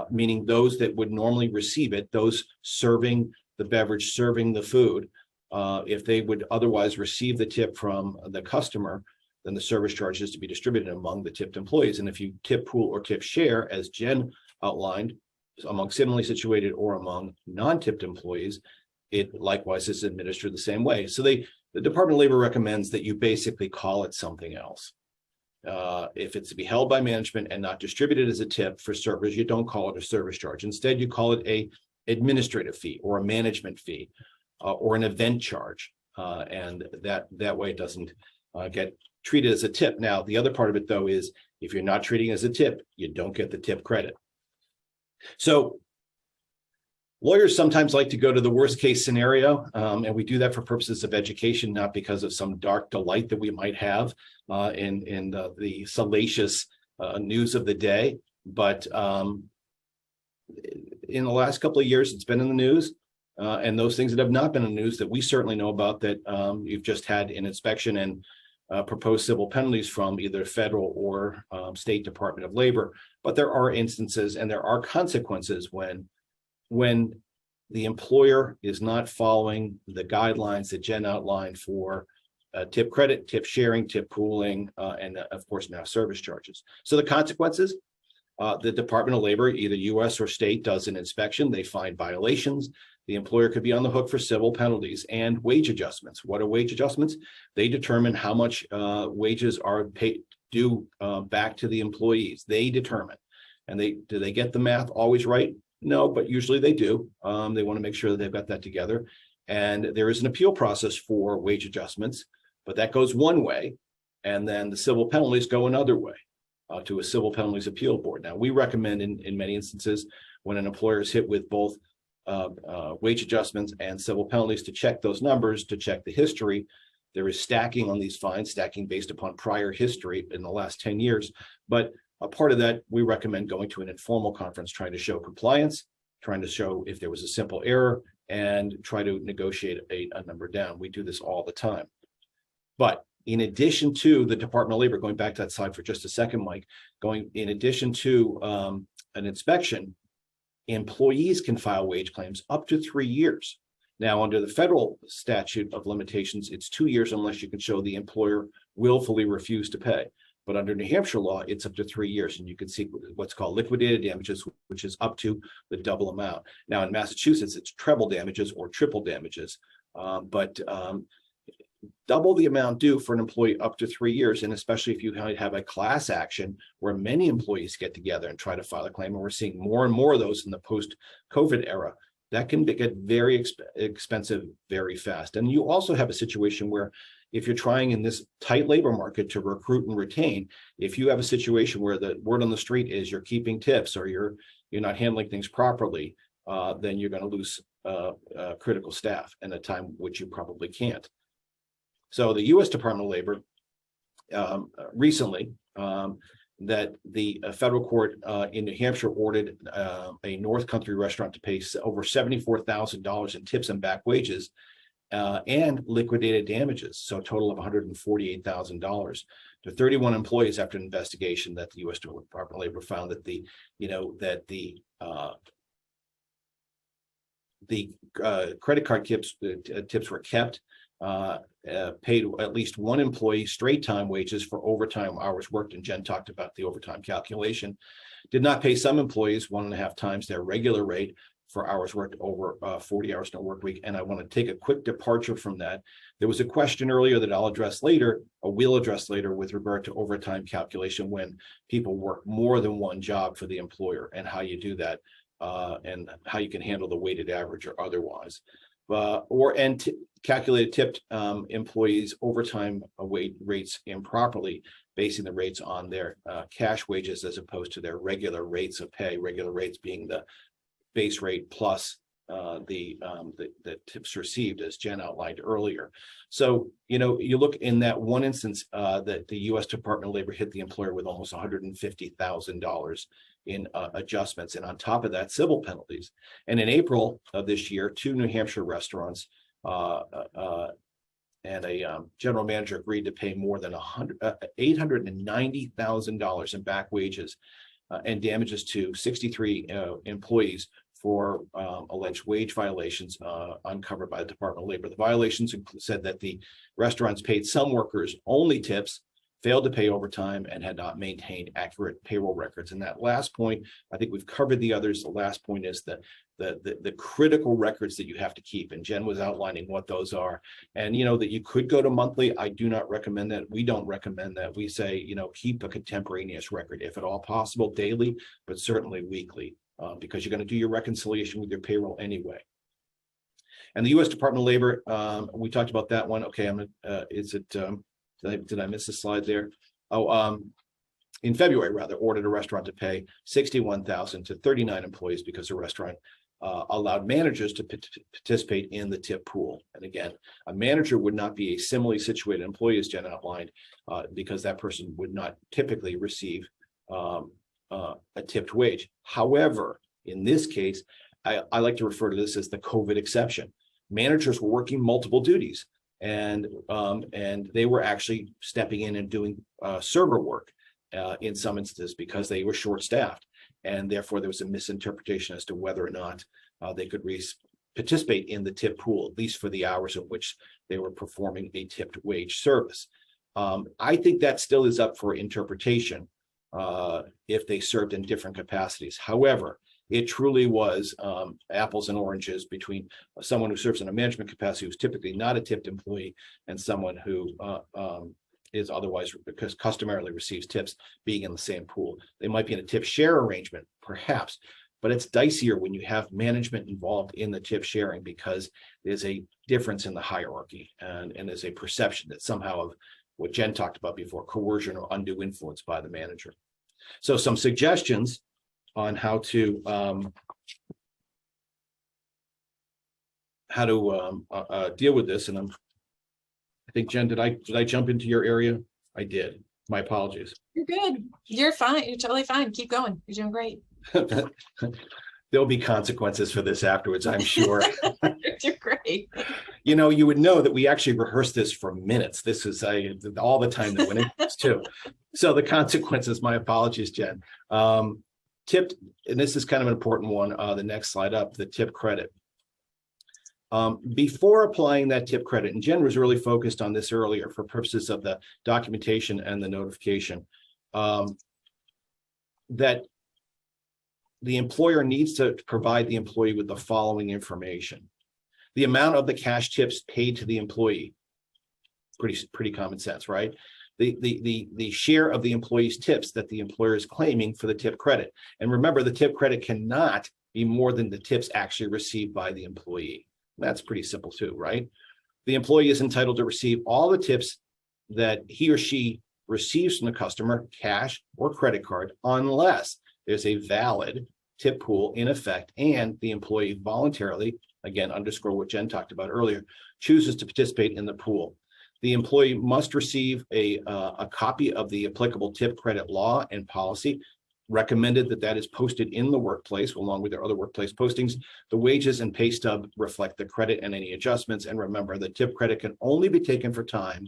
Speaker 3: meaning those that would normally receive it, those serving the beverage, serving the food, if they would otherwise receive the tip from the customer, then the service charge is to be distributed among the tipped employees. And if you tip pool or tip share, as Jen outlined, among similarly situated or among non-tipped employees, it likewise is administered the same way. So the Department of Labor recommends that you basically call it something else. If it's to be held by management and not distributed as a tip for servers, you don't call it a service charge. Instead, you call it a administrative fee or a management fee or an event charge. And that way it doesn't get treated as a tip. Now, the other part of it, though, is if you're not treating it as a tip, you don't get the tip credit. So lawyers sometimes like to go to the worst case scenario, and we do that for purposes of education, not because of some dark delight that we might have in the salacious news of the day. But in the last couple of years, it's been in the news, and those things that have not been in the news that we certainly know about, that you've just had an inspection and proposed civil penalties from either federal or state Department of Labor. But there are instances and there are consequences when the employer is not following the guidelines that Jen outlined for tip credit, tip sharing, tip pooling, and of course now service charges. So the consequences, the Department of Labor, either US or state, does an inspection. They find violations. The employer could be on the hook for civil penalties and wage adjustments. What are wage adjustments? They determine how much wages are paid due back to the employees. They determine. And do they get the math always right? No, but usually they do. They want to make sure that they've got that together. And there is an appeal process for wage adjustments, but that goes one way. And then the civil penalties go another way to a civil penalties appeal board. Now, we recommend in many instances when an employer is hit with both wage adjustments and civil penalties to check those numbers, to check the history. There is stacking on these fines, stacking based upon prior history in the last 10 years. But a part of that, we recommend going to an informal conference, trying to show compliance, trying to show if there was a simple error, and try to negotiate a number down. We do this all the time. But in addition to the Department of Labor, going back to that slide for just a second, Mike, in addition to an inspection, employees can file wage claims up to 3 years. Now, under the federal statute of limitations, it's 2 years unless you can show the employer willfully refused to pay. But under New Hampshire law, it's up to 3 years, and you can see what's called liquidated damages, which is up to the double amount. Now, in Massachusetts, it's treble damages or triple damages, but double the amount due for an employee up to 3 years, and especially if you have a class action where many employees get together and try to file a claim, and we're seeing more and more of those in the post-COVID era, that can get very expensive very fast. And you also have a situation where if you're trying in this tight labor market to recruit and retain, if you have a situation where the word on the street is you're keeping tips or you're not handling things properly, then you're going to lose critical staff in a time which you probably can't. So the U.S. Department of Labor recently, that the federal court in New Hampshire ordered a North Country restaurant to pay over $74,000 in tips and back wages and liquidated damages, so a total of $148,000 to 31 employees after an investigation that the U.S. Department of Labor found that the credit card tips were kept, paid at least one employee straight time wages for overtime hours worked, and Jen talked about the overtime calculation, did not pay some employees 1.5 times their regular rate for hours worked over 40 hours in a work week. And I want to take a quick departure from that. There was a question earlier that I'll address later, or will address later, with regard to overtime calculation when people work more than one job for the employer, and how you do that, and how you can handle the weighted average or otherwise. Calculated tipped employees overtime rates improperly, basing the rates on their cash wages as opposed to their regular rates of pay, regular rates being the base rate plus the tips received, as Jen outlined earlier. So, you look in that one instance that the U.S. Department of Labor hit the employer with almost $150,000 in adjustments, and on top of that, civil penalties. And in April of this year, 2 New Hampshire restaurants and a general manager agreed to pay more than $890,000 in back wages and damages to 63 employees for alleged wage violations uncovered by the Department of Labor. The violations said that the restaurants paid some workers only tips, failed to pay overtime, and had not maintained accurate payroll records. And that last point, I think we've covered the others. The last point is that the critical records that you have to keep, and Jen was outlining what those are. And that you could go to monthly. I do not recommend that. We don't recommend that. We say keep a contemporaneous record, if at all possible, daily, but certainly weekly, because you're going to do your reconciliation with your payroll anyway. And the U.S. Department of Labor, we talked about that one. Okay, did I miss a slide there? In February, ordered a restaurant to pay $61,000 to 39 employees because the restaurant allowed managers to participate in the tip pool. And again, a manager would not be a similarly situated employee, as Jen outlined, because that person would not typically receive a tipped wage. However, in this case, I like to refer to this as the COVID exception. Managers were working multiple duties, and they were actually stepping in and doing server work in some instances because they were short-staffed, and therefore there was a misinterpretation as to whether or not they could participate in the tip pool, at least for the hours in which they were performing a tipped wage service. I think that still is up for interpretation if they served in different capacities. However, it truly was apples and oranges between someone who serves in a management capacity who's typically not a tipped employee and someone who is otherwise, because customarily receives tips, being in the same pool. They might be in a tip share arrangement, perhaps, but it's dicier when you have management involved in the tip sharing, because there's a difference in the hierarchy, and there's a perception that somehow of what Jen talked about before, coercion or undue influence by the manager. So some suggestions on how to deal with this. And I think, Jen, did I jump into your area? I did. My apologies.
Speaker 2: You're good. You're fine. You're totally fine. Keep going. You're doing great.
Speaker 3: There'll be consequences for this afterwards, I'm sure.
Speaker 2: You're great.
Speaker 3: You know, you would know that we actually rehearsed this for minutes. This is all the time that went into this too. So the consequences, my apologies, Jen. Tipped, and this is kind of an important one. The next slide up, the tip credit. Before applying that tip credit, and Jen was really focused on this earlier for purposes of the documentation and the notification, that the employer needs to provide the employee with the following information. The amount of the cash tips paid to the employee, pretty common sense, right? The share of the employee's tips that the employer is claiming for the tip credit. And remember, the tip credit cannot be more than the tips actually received by the employee. That's pretty simple too, right? The employee is entitled to receive all the tips that he or she receives from the customer, cash or credit card, unless there's a valid tip pool in effect and the employee voluntarily, again, underscore what Jen talked about earlier, chooses to participate in the pool. The employee must receive a copy of the applicable tip credit law and policy, recommended that is posted in the workplace along with their other workplace postings. The wages and pay stub reflect the credit and any adjustments. And remember, the tip credit can only be taken for time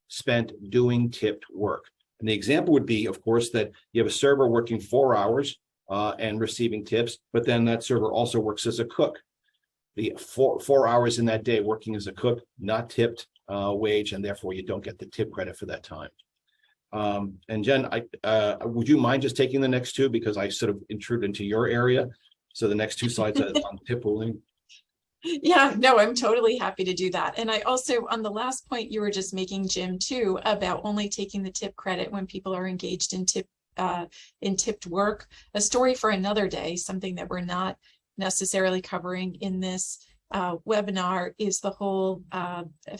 Speaker 3: spent doing tipped work. And the example would be, of course, that you have a server working 4 hours and receiving tips, but then that server also works as a cook. The four hours in that day working as a cook, not tipped wage, and therefore you don't get the tip credit for that time. And Jen, would you mind just taking the next two, because I sort of intrude into your area? So the next two slides on tip pooling.
Speaker 2: Yeah, no, I'm totally happy to do that. And I also, on the last point you were just making, Jim, too, about only taking the tip credit when people are engaged in tipped work, a story for another day, something that we're not necessarily covering in this webinar, is the whole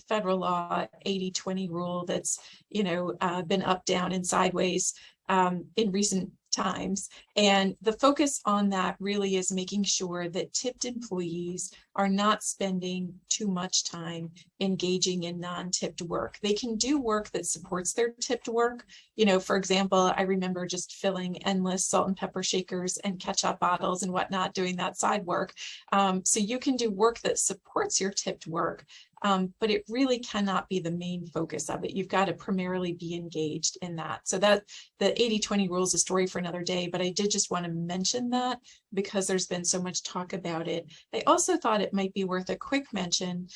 Speaker 2: federal law 80-20 rule that's, been up, down, and sideways in recent times. And the focus on that really is making sure that tipped employees are not spending too much time engaging in non-tipped work. They can do work that supports their tipped work. For example, I remember just filling endless salt and pepper shakers and ketchup bottles and whatnot, doing that side work. So you can do work that supports your tipped work, but it really cannot be the main focus of it. You've got to primarily be engaged in that. So that the 80-20 rule is a story for another day, but I did just want to mention that because there's been so much talk about it. I also thought it might be worth a quick mention,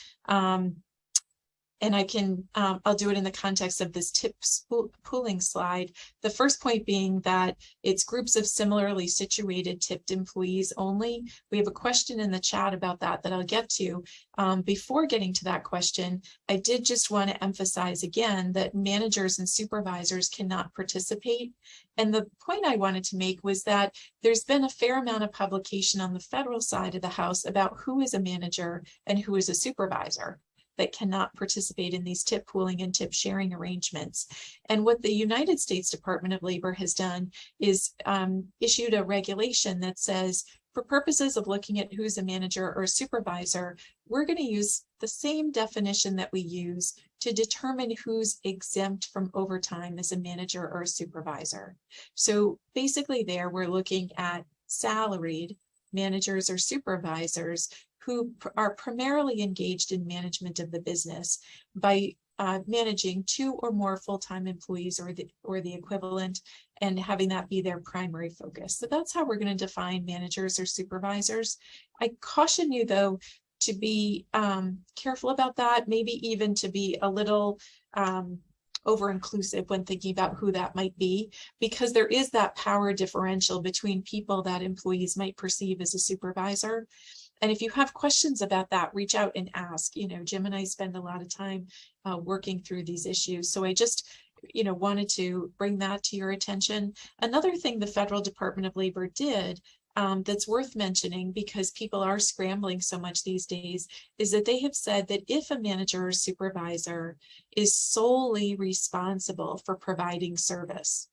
Speaker 2: and I'll do it in the context of this tip pooling slide. The first point being that it's groups of similarly situated tipped employees only. We have a question in the chat about that I'll get to. Before getting to that question, I did just want to emphasize again that managers and supervisors cannot participate. And the point I wanted to make was that there's been a fair amount of publication on the federal side of the house about who is a manager and who is a supervisor that cannot participate in these tip pooling and tip sharing arrangements. And what the United States Department of Labor has done is issued a regulation that says, for purposes of looking at who's a manager or a supervisor, we're going to use the same definition that we use to determine who's exempt from overtime as a manager or a supervisor. So basically there, we're looking at salaried managers or supervisors who are primarily engaged in management of the business by managing 2 or more full-time employees or the equivalent, and having that be their primary focus. So that's how we're going to define managers or supervisors. I caution you, though, to be careful about that, maybe even to be a little over-inclusive when thinking about who that might be, because there is that power differential between people that employees might perceive as a supervisor. And if you have questions about that, reach out and ask. Jim and I spend a lot of time working through these issues. So I just, wanted to bring that to your attention. Another thing the Federal Department of Labor did that's worth mentioning, because people are scrambling so much these days, is that they have said that if a manager or supervisor is solely responsible for providing service,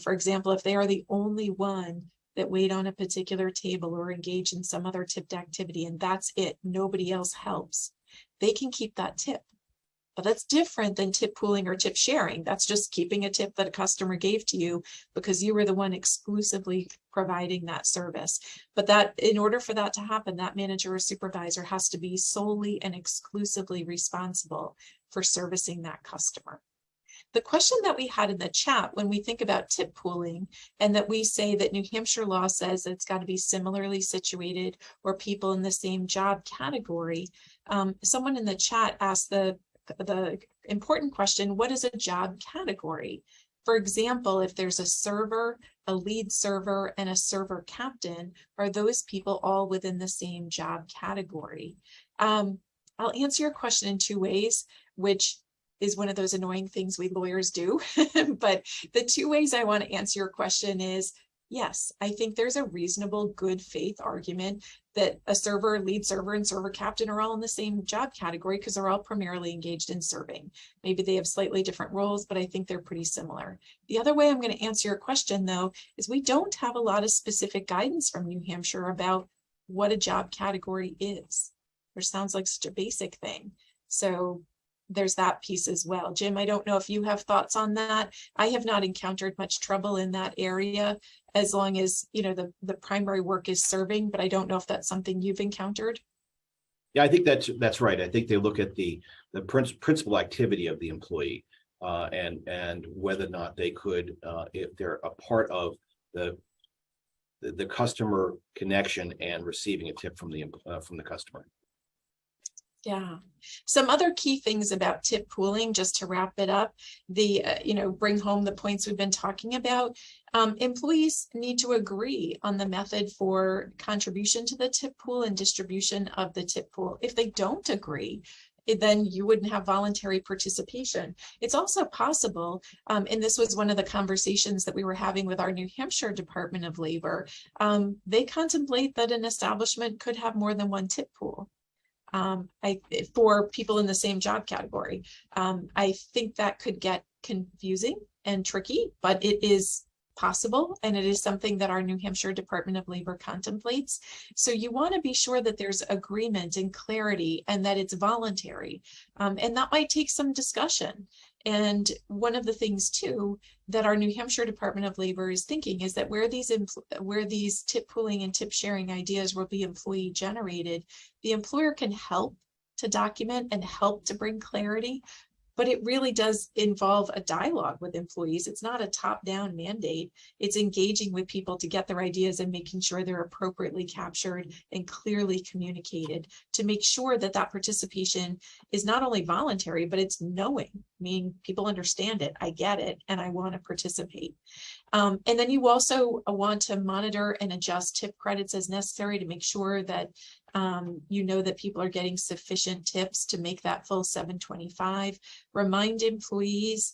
Speaker 2: for example, if they are the only one that wait on a particular table or engage in some other tipped activity, and that's it, nobody else helps, they can keep that tip. But that's different than tip pooling or tip sharing. That's just keeping a tip that a customer gave to you because you were the one exclusively providing that service. But that, in order for that to happen, that manager or supervisor has to be solely and exclusively responsible for servicing that customer. The question that we had in the chat when we think about tip pooling, and that we say that New Hampshire law says that it's got to be similarly situated or people in the same job category. Someone in the chat asked the important question, what is a job category? For example, if there's a server, a lead server, and a server captain, are those people all within the same job category? I'll answer your question in two ways, which is one of those annoying things we lawyers do. But the two ways I want to answer your question is, yes, I think there's a reasonable good faith argument that a server, lead server, and server captain are all in the same job category because they're all primarily engaged in serving. Maybe they have slightly different roles, but I think they're pretty similar. The other way I'm going to answer your question, though, is we don't have a lot of specific guidance from New Hampshire about what a job category is, which sounds like such a basic thing. So there's that piece as well. Jim, I don't know if you have thoughts on that. I have not encountered much trouble in that area as long as, you know, the primary work is serving, but I don't know if that's something you've encountered.
Speaker 3: Yeah, I think that's right. I think they look at the principal activity of the employee and whether or not they could, if they're a part of the customer connection and receiving a tip from the customer.
Speaker 2: Yeah. Some other key things about tip pooling, just to wrap it up, bring home the points we've been talking about. Employees need to agree on the method for contribution to the tip pool and distribution of the tip pool. If they don't agree, then you wouldn't have voluntary participation. It's also possible, and this was one of the conversations that we were having with our New Hampshire Department of Labor, they contemplate that an establishment could have more than one tip pool. For people in the same job category. I think that could get confusing and tricky, but it is possible, and it is something that our New Hampshire Department of Labor contemplates. So you want to be sure that there's agreement and clarity and that it's voluntary, and that might take some discussion. And one of the things too that our New Hampshire Department of Labor is thinking is that where these tip pooling and tip sharing ideas will be employee generated, the employer can help to document and help to bring clarity. But it really does involve a dialogue with employees. It's not a top-down mandate. It's engaging with people to get their ideas and making sure they're appropriately captured and clearly communicated to make sure that that participation is not only voluntary, but it's knowing, meaning people understand it, I get it, and I want to participate. And then you also want to monitor and adjust tip credits as necessary to make sure that you know that people are getting sufficient tips to make that full 725. Remind employees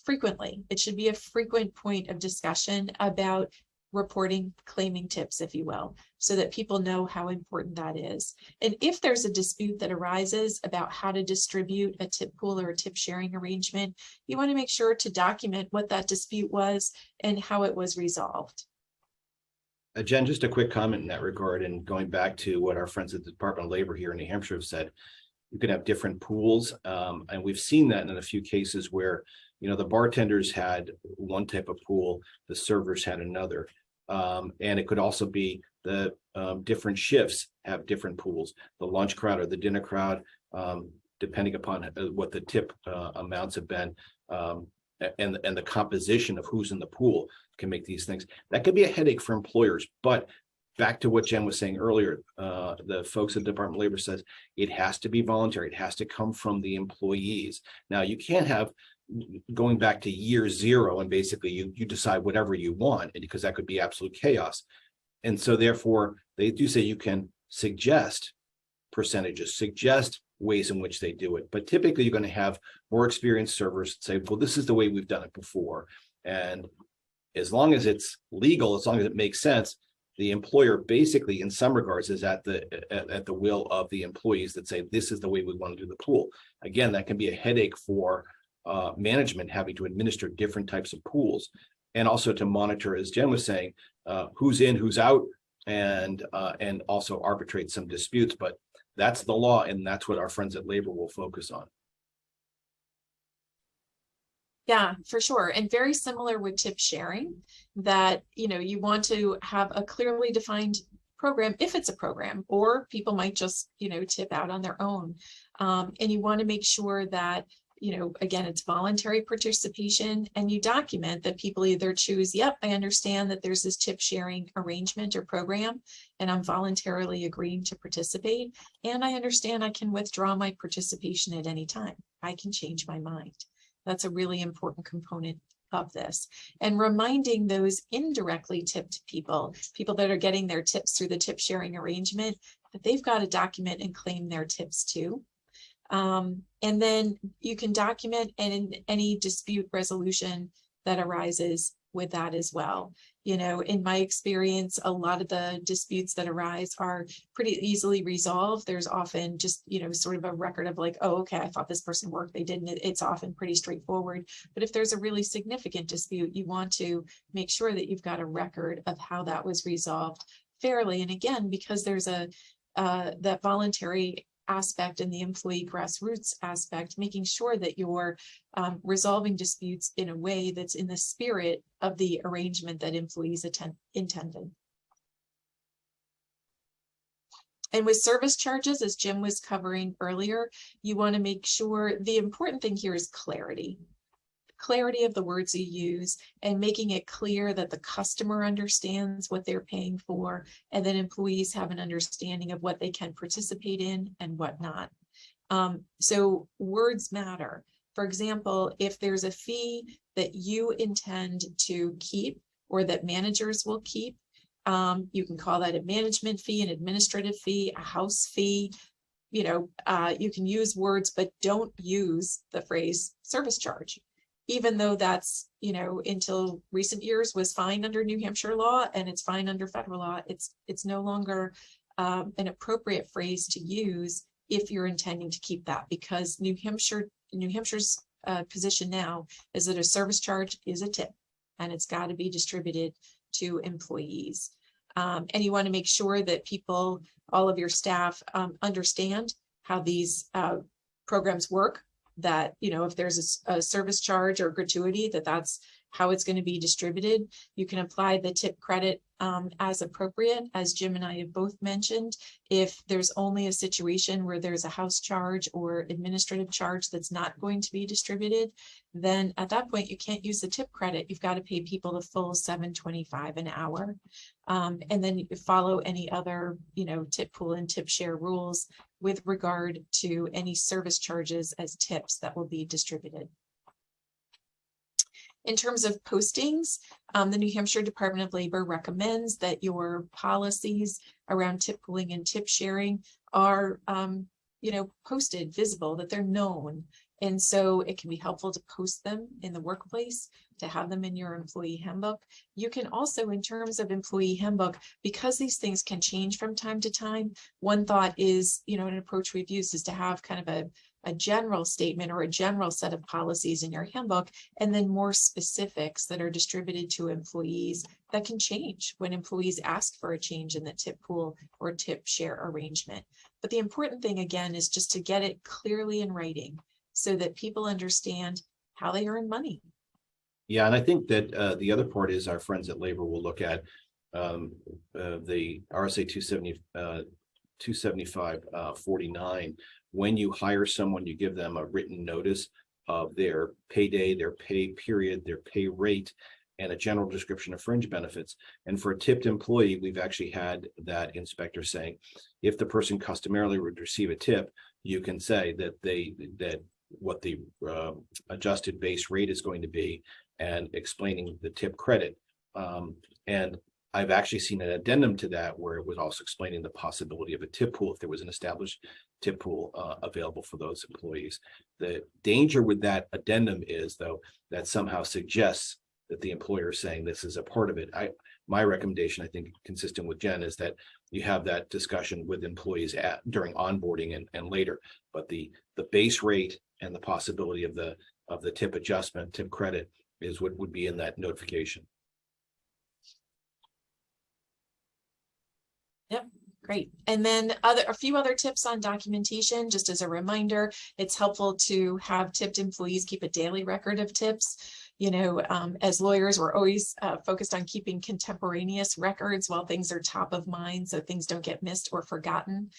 Speaker 2: frequently. It should be a frequent point of discussion about reporting, claiming tips, if you will, so that people know how important that is. And if there's a dispute that arises about how to distribute a tip pool or a tip sharing arrangement, you want to make sure to document what that dispute was and how it was resolved.
Speaker 3: Jen, just a quick comment in that regard, and going back to what our friends at the Department of Labor here in New Hampshire have said, you can have different pools, and we've seen that in a few cases where, you know, the bartenders had one type of pool, the servers had another, and it could also be the different shifts have different pools, the lunch crowd or the dinner crowd, depending upon what the tip amounts have been, and the composition of who's in the pool can make these things. That could be a headache for employers, but back to what Jen was saying earlier, the folks at the Department of Labor says it has to be voluntary. It has to come from the employees. Now, you can't have going back to year zero and basically you decide whatever you want, because that could be absolute chaos. And so therefore, they do say you can suggest percentages, suggest ways in which they do it. But typically, you're going to have more experienced servers say, well, this is the way we've done it before. And as long as it's legal, as long as it makes sense, the employer basically, in some regards, is at the will of the employees that say, this is the way we want to do the pool. Again, that can be a headache for management having to administer different types of pools, and also to monitor, as Jen was saying, who's in, who's out, and also arbitrate some disputes. But that's the law, and that's what our friends at Labor will focus on.
Speaker 2: Yeah, for sure. And very similar with tip sharing, that, you want to have a clearly defined program, if it's a program, or people might just, tip out on their own. And you want to make sure that, again, it's voluntary participation, and you document that people either choose, yep, I understand that there's this tip sharing arrangement or program, and I'm voluntarily agreeing to participate. And I understand I can withdraw my participation at any time. I can change my mind. That's a really important component of this. And reminding those indirectly tipped people that are getting their tips through the tip sharing arrangement, that they've got to document and claim their tips too. And then you can document any dispute resolution that arises with that as well. In my experience, a lot of the disputes that arise are pretty easily resolved. There's often just, sort of a record of like, oh, okay, I thought this person worked, they didn't. It's often pretty straightforward. But if there's a really significant dispute, you want to make sure that you've got a record of how that was resolved fairly. And again, because there's that voluntary aspect and the employee grassroots aspect, making sure that you're resolving disputes in a way that's in the spirit of the arrangement that employees intended. And with service charges, as Jim was covering earlier, you want to make sure the important thing here is clarity. Clarity of the words you use, and making it clear that the customer understands what they're paying for, and that employees have an understanding of what they can participate in and what not. So words matter. For example, if there's a fee that you intend to keep or that managers will keep, you can call that a management fee, an administrative fee, a house fee. You can use words, but don't use the phrase service charge. Even though that's, until recent years was fine under New Hampshire law, and it's fine under federal law, it's no longer an appropriate phrase to use if you're intending to keep that, because New Hampshire's position now is that a service charge is a tip, and it's got to be distributed to employees. And you want to make sure that all of your staff understand how these programs work, that, if there's a service charge or gratuity, that's how it's going to be distributed. You can apply the tip credit as appropriate, as Jim and I have both mentioned. If there's only a situation where there's a house charge or administrative charge that's not going to be distributed, then at that point you can't use the tip credit. You've got to pay people the full $7.25 an hour. And then you follow any other, tip pool and tip share rules with regard to any service charges as tips that will be distributed. In terms of postings, the New Hampshire Department of Labor recommends that your policies around tip pooling and tip sharing are, posted, visible, that they're known. And so it can be helpful to post them in the workplace, to have them in your employee handbook. You can also, in terms of employee handbook, because these things can change from time to time, one thought is, an approach we've used is to have kind of a general statement or a general set of policies in your handbook, and then more specifics that are distributed to employees that can change when employees ask for a change in the tip pool or tip share arrangement. But the important thing, again, is just to get it clearly in writing so that people understand how they earn money.
Speaker 3: Yeah, and I think that the other part is our friends at Labor will look at the RSA 275-49. When you hire someone, you give them a written notice of their payday, their pay period, their pay rate, and a general description of fringe benefits. And for a tipped employee, we've actually had that inspector saying, if the person customarily would receive a tip, you can say that what the adjusted base rate is going to be, and explaining the tip credit. And I've actually seen an addendum to that where it was also explaining the possibility of a tip pool if there was an established tip pool available for those employees. The danger with that addendum is, though, that somehow suggests that the employer is saying this is a part of it. My recommendation, I think, consistent with Jen, is that you have that discussion with employees during onboarding and later. But the base rate and the possibility of the tip adjustment, tip credit, is what would be in that notification.
Speaker 2: Yep, Great. And then a few other tips on documentation, just as a reminder, it's helpful to have tipped employees keep a daily record of tips. You know, as lawyers, we're always focused on keeping contemporaneous records while things are top of mind, so things don't get missed or forgotten.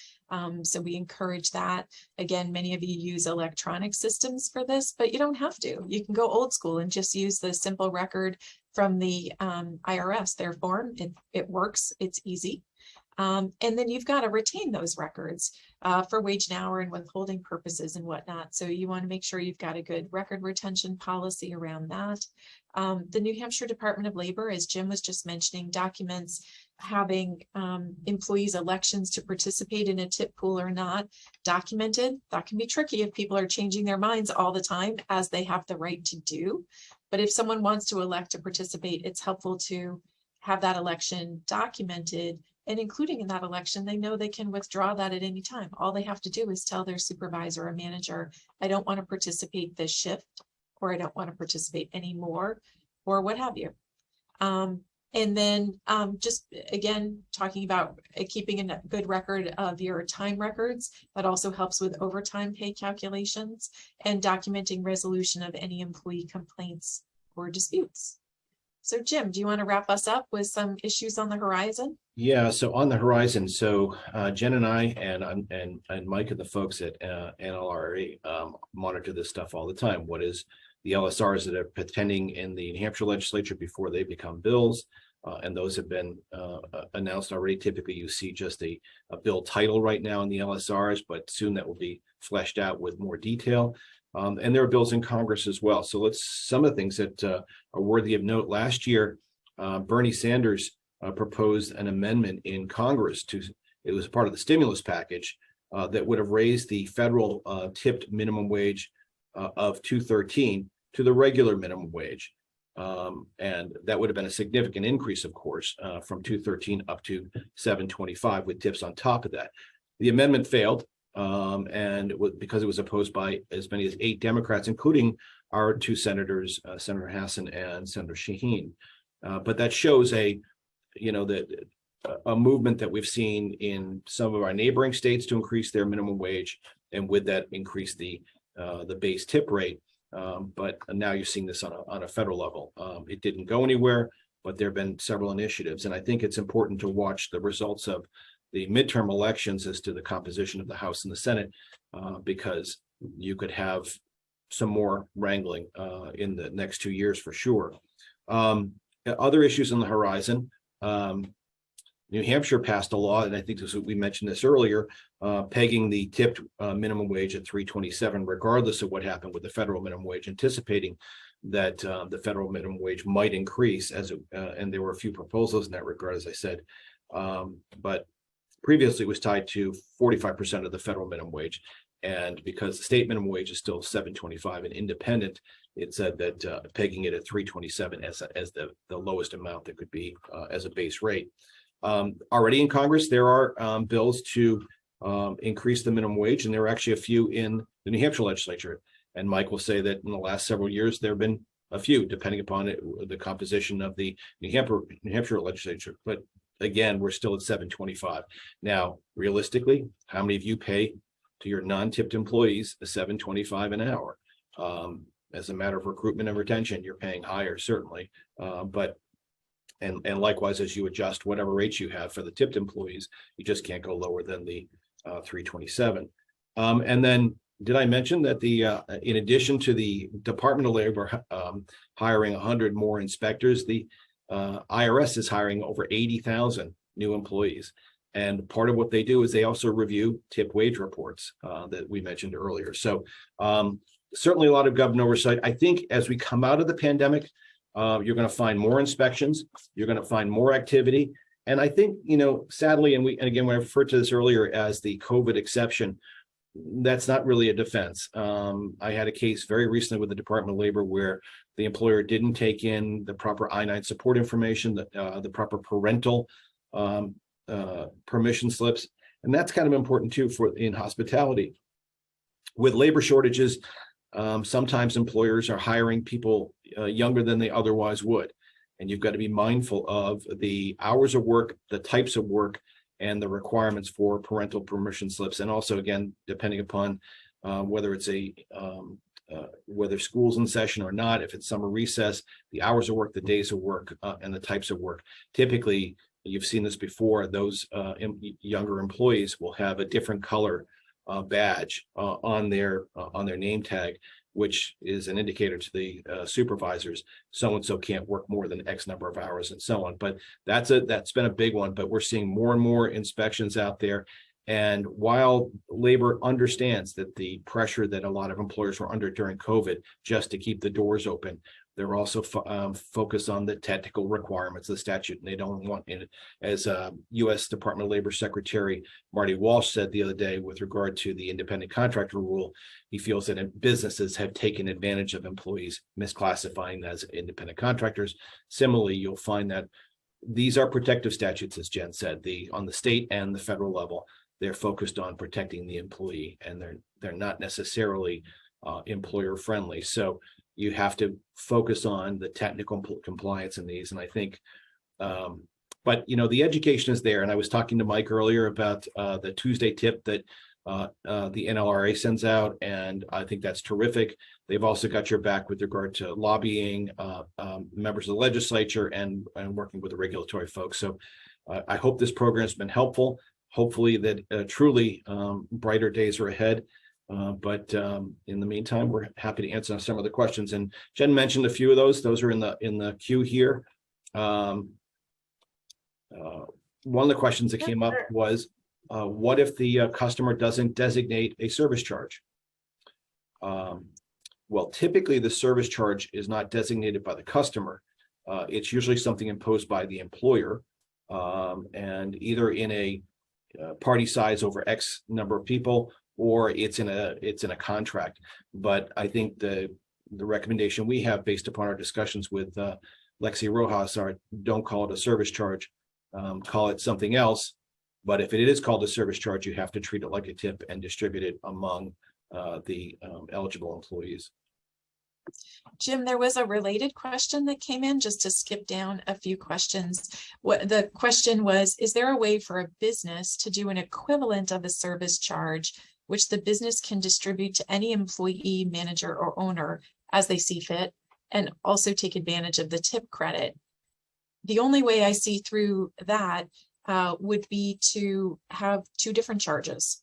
Speaker 2: So we encourage that. Again, many of you use electronic systems for this, but you don't have to. You can go old school and just use the simple record from the IRS, their form. It works, it's easy. And then you've got to retain those records for wage and hour and withholding purposes and whatnot. So you want to make sure you've got a good record retention policy around that. The New Hampshire Department of Labor, as Jim was just mentioning, documents having employees' elections to participate in a tip pool or not documented. That can be tricky if people are changing their minds all the time, as they have the right to do. But if someone wants to elect to participate, it's helpful to have that election documented. And including in that election, they know they can withdraw that at any time. All they have to do is tell their supervisor or manager, I don't want to participate this shift, or I don't want to participate anymore, or what have you. And then just again, talking about keeping a good record of your time records, that also helps with overtime pay calculations and documenting resolution of any employee complaints or disputes. So Jim, do you want to wrap us up with some issues on the horizon?
Speaker 3: Yeah, so on the horizon, so Jen and I and Mike and the folks at NLRA monitor this stuff all the time. What is the LSRs that are pending in the New Hampshire legislature before they become bills? And those have been announced already. Typically, you see just a bill title right now in the LSRs, but soon that will be fleshed out with more detail. And there are bills in Congress as well. So some of the things that are worthy of note. Last year, Bernie Sanders proposed an amendment in Congress it was part of the stimulus package that would have raised the federal tipped minimum wage of $2.13 to the regular minimum wage. And that would have been a significant increase, of course, from $2.13 up to $7.25 with tips on top of that. The amendment failed. And because it was opposed by as many as 8 Democrats, including our 2 senators, Senator Hassan and Senator Shaheen. But that shows a movement that we've seen in some of our neighboring states to increase their minimum wage, and with that increase the base tip rate. But now you're seeing this on a federal level. It didn't go anywhere, but there have been several initiatives, and I think it's important to watch the results of the midterm elections as to the composition of the House and the Senate, because you could have some more wrangling in the next 2 years for sure. Other issues on the horizon. New Hampshire passed a law, and I think we mentioned this earlier, pegging the tipped minimum wage at $3.27, regardless of what happened with the federal minimum wage, anticipating that the federal minimum wage might increase and there were a few proposals in that regard, as I said. But previously, it was tied to 45% of the federal minimum wage. And because the state minimum wage is still $7.25 and independent, it said that pegging it at $3.27 as the lowest amount that could be as a base rate. Already in Congress, there are bills to increase the minimum wage, and there are actually a few in the New Hampshire legislature. And Mike will say that in the last several years, there have been a few, depending upon the composition of the New Hampshire legislature. But again, we're still at $7.25. Now, realistically, how many of you pay to your non-tipped employees $7.25 an hour? As a matter of recruitment and retention, you're paying higher, certainly. And likewise, as you adjust whatever rates you have for the tipped employees, you just can't go lower than the $3.27. And then, did I mention that in addition to the Department of Labor hiring 100 more inspectors, the IRS is hiring over 80,000 new employees. And part of what they do is they also review tip wage reports that we mentioned earlier. So certainly a lot of government oversight. I think as we come out of the pandemic, you're going to find more inspections. You're going to find more activity. And I think, sadly, and again, when I referred to this earlier as the COVID exception, that's not really a defense. I had a case very recently with the Department of Labor where the employer didn't take in the proper I-9 support information, the proper parental permission slips. And that's kind of important too in hospitality. With labor shortages, sometimes employers are hiring people younger than they otherwise would. And you've got to be mindful of the hours of work, the types of work, and the requirements for parental permission slips. And also, again, depending upon whether it's whether school's in session or not, if it's summer recess, the hours of work, the days of work, and the types of work. Typically, you've seen this before, those younger employees will have a different color badge on their name tag, which is an indicator to the supervisors, so-and-so can't work more than X number of hours and so on. But that's been a big one, but we're seeing more and more inspections out there. And while labor understands that the pressure that a lot of employers were under during COVID just to keep the doors open, they're also focused on the technical requirements of the statute. And they don't want it, as U.S. Department of Labor Secretary Marty Walsh said the other day with regard to the independent contractor rule, he feels that businesses have taken advantage of employees misclassifying as independent contractors. Similarly, you'll find that these are protective statutes, as Jen said, on the state and the federal level. They're focused on protecting the employee, and they're not necessarily employer friendly. So you have to focus on the technical compliance in these. And I think, but the education is there. And I was talking to Mike earlier about the Tuesday tip that the NLRA sends out, and I think that's terrific. They've also got your back with regard to lobbying members of the legislature and working with the regulatory folks. So I hope this program has been helpful. Hopefully that truly brighter days are ahead. But in the meantime, we're happy to answer some of the questions. And Jen mentioned a few of those. Those are in the queue here. One of the questions that came up was, what if the customer doesn't designate a service charge? Well, typically the service charge is not designated by the customer. It's usually something imposed by the employer, and either in a party size over X number of people, or it's in a contract. But I think the recommendation we have, based upon our discussions with Lexi Rojas, are don't call it a service charge, call it something else. But if it is called a service charge, you have to treat it like a tip and distribute it among the eligible employees.
Speaker 2: Jim, there was a related question that came in, just to skip down a few questions. What the question was, is there a way for a business to do an equivalent of a service charge, which the business can distribute to any employee, manager, or owner as they see fit, and also take advantage of the tip credit? The only way I see through that would be to have two different charges.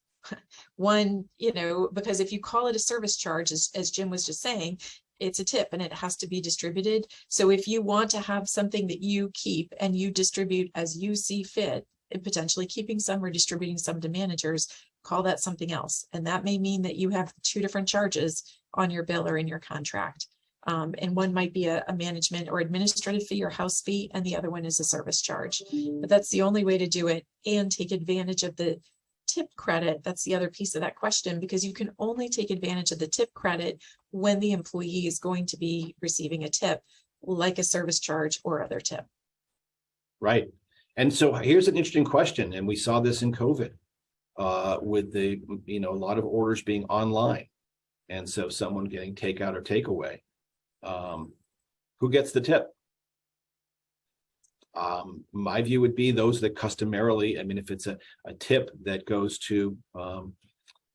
Speaker 2: One, because if you call it a service charge, as Jim was just saying, it's a tip and it has to be distributed. So if you want to have something that you keep and you distribute as you see fit, and potentially keeping some or distributing some to managers, call that something else. And that may mean that you have two different charges on your bill or in your contract. And one might be a management or administrative fee or house fee, and the other one is a service charge. But that's the only way to do it and take advantage of the tip credit. That's the other piece of that question, because you can only take advantage of the tip credit when the employee is going to be receiving a tip, like a service charge or other tip.
Speaker 3: Right. And so here's an interesting question. And we saw this in COVID with a lot of orders being online. And so someone getting takeout or takeaway. Who gets the tip? My view would be those that customarily, if it's a tip that goes to,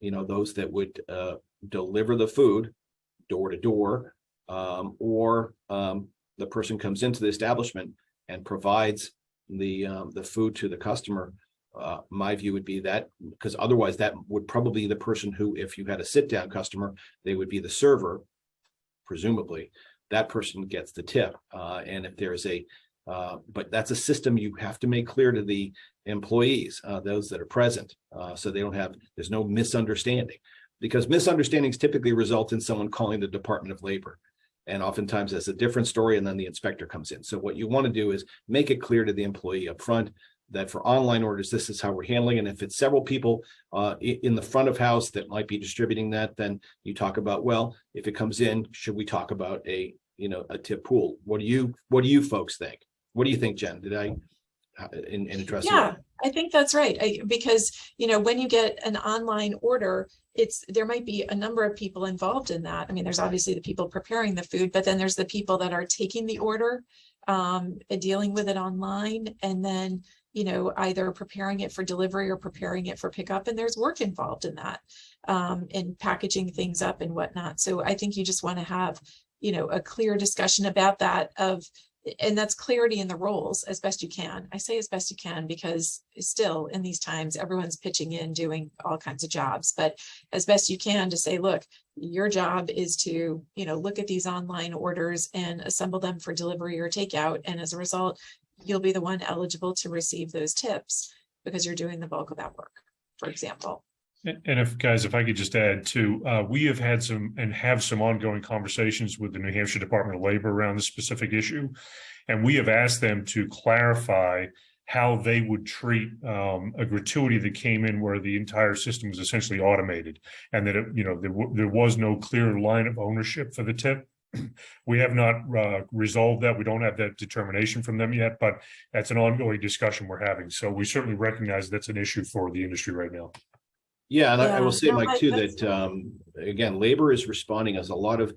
Speaker 3: those that would deliver the food door to door, or the person comes into the establishment and provides the food to the customer. My view would be that, because otherwise that would probably be the person who, if you had a sit down customer, they would be the server, presumably. That person gets the tip. And if there's but that's a system you have to make clear to the employees, those that are present, so there's no misunderstanding, because misunderstandings typically result in someone calling the Department of Labor. And oftentimes that's a different story, and then the inspector comes in. So what you want to do is make it clear to the employee up front that for online orders, this is how we're handling. And if it's several people in the front of house that might be distributing that, then you talk about, well, if it comes in, should we talk about a tip pool? What do you folks think? What do you think, Jen? Did I in addressing?
Speaker 2: Yeah, I think that's right. Because, when you get an online order, there might be a number of people involved in that. There's obviously the people preparing the food, but then there's the people that are taking the order. dealing with it online, and then, you know, either preparing it for delivery or preparing it for pickup. And there's work involved in that, and packaging things up and whatnot. So I think you just want to have, you know, a clear discussion about that, and that's clarity in the roles as best you can. I say as best you can because still in these times, everyone's pitching in, doing all kinds of jobs, but as best you can to say, look, your job is to, you know, look at these online orders and assemble them for delivery or takeout. And as a result, you'll be the one eligible to receive those tips because you're doing the bulk of that work, for example.
Speaker 1: And if I could just add too, we have had some and have some ongoing conversations with the New Hampshire Department of Labor around this specific issue. And we have asked them to clarify how they would treat a gratuity that came in where the entire system was essentially automated, and that there was no clear line of ownership for the tip. We have not resolved that. We don't have that determination from them yet, but that's an ongoing discussion we're having. So we certainly recognize that's an issue for the industry right now.
Speaker 3: Yeah, and I will say, Mike, too, that again, labor is responding, as a lot of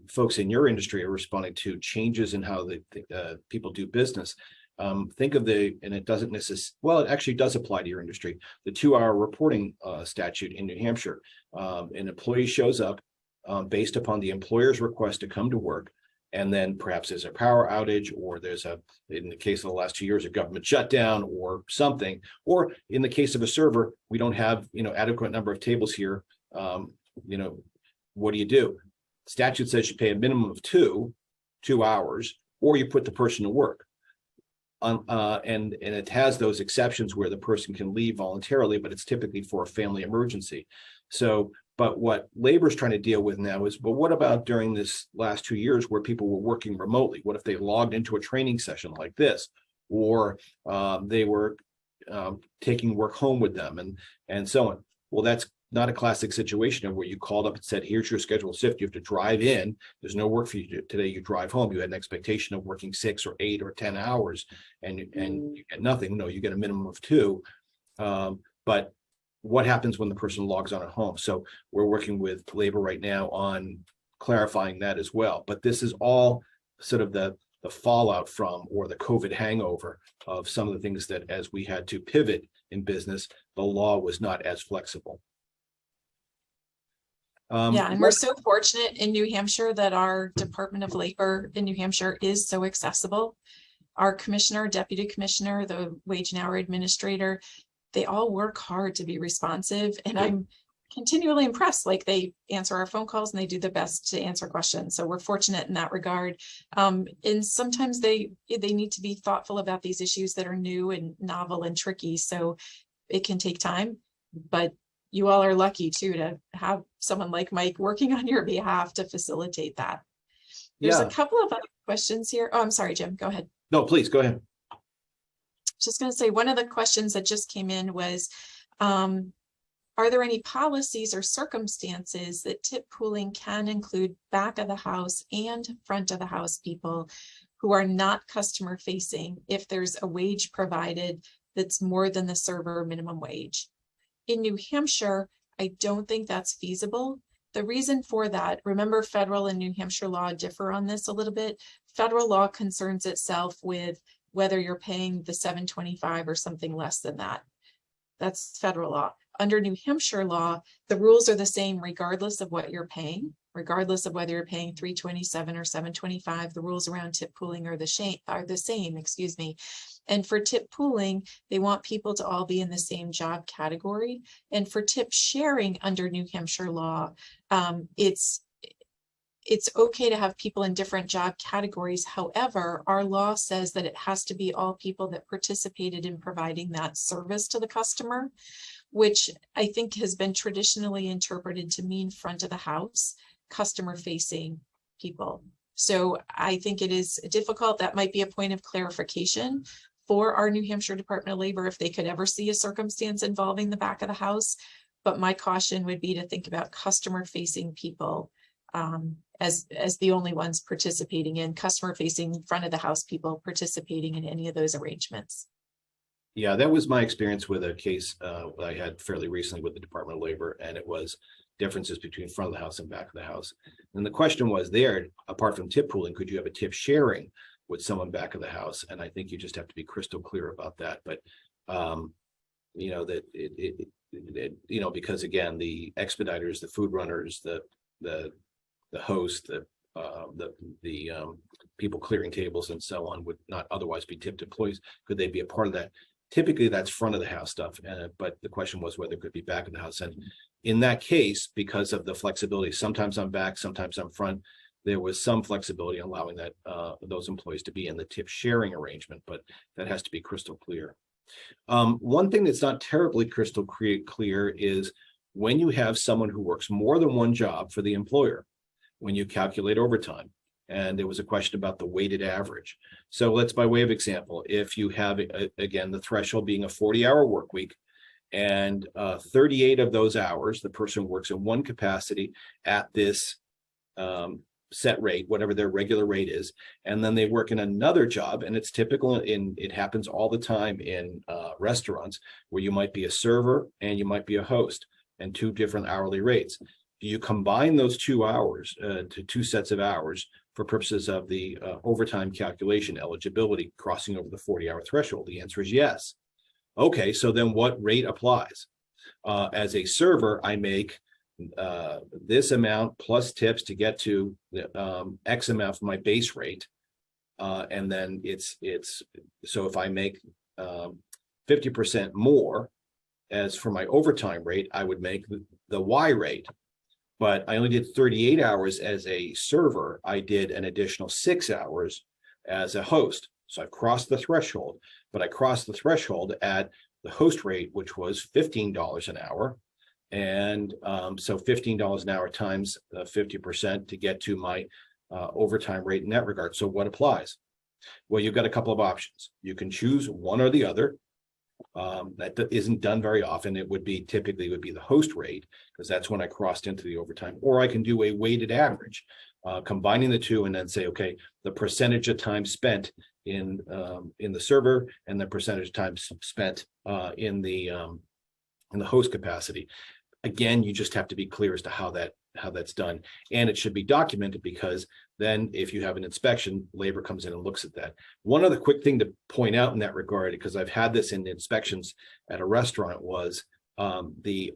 Speaker 3: folks in your industry are responding to changes in how people do business. Think of and it doesn't necessarily, well, it actually does apply to your industry, the 2-hour reporting statute in New Hampshire. An employee shows up based upon the employer's request to come to work. And then perhaps there's a power outage, or there's in the case of the last 2 years, a government shutdown or something, or in the case of a server, we don't have, adequate number of tables here. What do? Statute says you pay a minimum of 2 hours, or you put the person to work. And it has those exceptions where the person can leave voluntarily, but it's typically for a family emergency. So, but what labor is trying to deal with now is, but what about during this last 2 years where people were working remotely? What if they logged into a training session like this, or they were taking work home with them and so on? Well, that's not a classic situation of where you called up and said, here's your scheduled shift. You have to drive in. There's no work for you today. You drive home. You had an expectation of working 6 or 8 or 10 hours and you get nothing. No, you get a minimum of 2. But what happens when the person logs on at home? So we're working with labor right now on clarifying that as well. But this is all sort of the fallout from, or the COVID hangover of some of the things that, as we had to pivot in business, the law was not as flexible.
Speaker 2: And we're so fortunate in New Hampshire that our Department of Labor in New Hampshire is so accessible. Our commissioner, deputy commissioner, the wage and hour administrator, they all work hard to be responsive. And I'm continually impressed. Like, they answer our phone calls and they do the best to answer questions. So we're fortunate in that regard. And sometimes they need to be thoughtful about these issues that are new and novel and tricky. So it can take time, but you all are lucky too to have someone like Mike working on your behalf to facilitate that. There's a couple of other questions here. Oh, I'm sorry, Jim, go ahead.
Speaker 3: No, please go ahead.
Speaker 2: Just going to say, one of the questions that just came in was, are there any policies or circumstances that tip pooling can include back of the house and front of the house people who are not customer facing if there's a wage provided that's more than the server minimum wage? In New Hampshire, I don't think that's feasible. The reason for that, remember, federal and New Hampshire law differ on this a little bit. Federal law concerns itself with whether you're paying the $7.25 or something less than that. That's federal law. Under New Hampshire law, the rules are the same regardless of what you're paying, regardless of whether you're paying $3.27 or $7.25. The rules around tip pooling are the same, excuse me. And for tip pooling, they want people to all be in the same job category. And for tip sharing under New Hampshire law, it's okay to have people in different job categories. However, our law says that it has to be all people that participated in providing that service to the customer, which I think has been traditionally interpreted to mean front of the house, customer facing people. So I think it is difficult. That might be a point of clarification for our New Hampshire Department of Labor if they could ever see a circumstance involving the back of the house. But my caution would be to think about customer facing people as the only ones participating in customer facing front of the house people participating in any of those arrangements.
Speaker 3: Yeah, that was my experience with a case I had fairly recently with the Department of Labor, and it was differences between front of the house and back of the house. And the question was there, apart from tip pooling, could you have a tip sharing with someone back of the house. And I think you just have to be crystal clear about that. But, because again, the expediters, the food runners, the host, the people clearing tables and so on would not otherwise be tipped employees. Could they be a part of that? Typically, that's front of the house stuff. But the question was whether it could be back of the house. And in that case, because of the flexibility, sometimes I'm back, sometimes I'm front. There was some flexibility allowing that those employees to be in the tip sharing arrangement, but that has to be crystal clear. One thing that's not terribly crystal clear is when you have someone who works more than one job for the employer, when you calculate overtime. And there was a question about the weighted average. So let's, by way of example, if you have, again, the threshold being a 40-hour work week, and 38 of those hours, the person works in one capacity at this set rate, whatever their regular rate is, and then they work in another job, and it's typical it happens all the time in restaurants where you might be a server and you might be a host, and two different hourly rates. Do you combine those 2 hours to two sets of hours for purposes of the overtime calculation eligibility crossing over the 40-hour threshold? The answer is yes. Okay, so then what rate applies? As a server, I make this amount plus tips to get to X amount for my base rate. And then so if I make 50% more as for my overtime rate, I would make the Y rate. But I only did 38 hours as a server. I did an additional 6 hours as a host. So I've crossed the threshold, but I crossed the threshold at the host rate, which was $15 an hour. And so $15 an hour times 50% to get to my overtime rate in that regard. So what applies? Well, you've got a couple of options. You can choose one or the other. That isn't done very often. It would be typically would be the host rate, because that's when I crossed into the overtime. Or I can do a weighted average, combining the two, and then say, okay, the percentage of time spent in the server and the percentage of time spent in the host capacity. Again, you just have to be clear as to how that's done, and it should be documented, because then if you have an inspection, labor comes in and looks at that. One other quick thing to point out in that regard, because I've had this in inspections at a restaurant, was the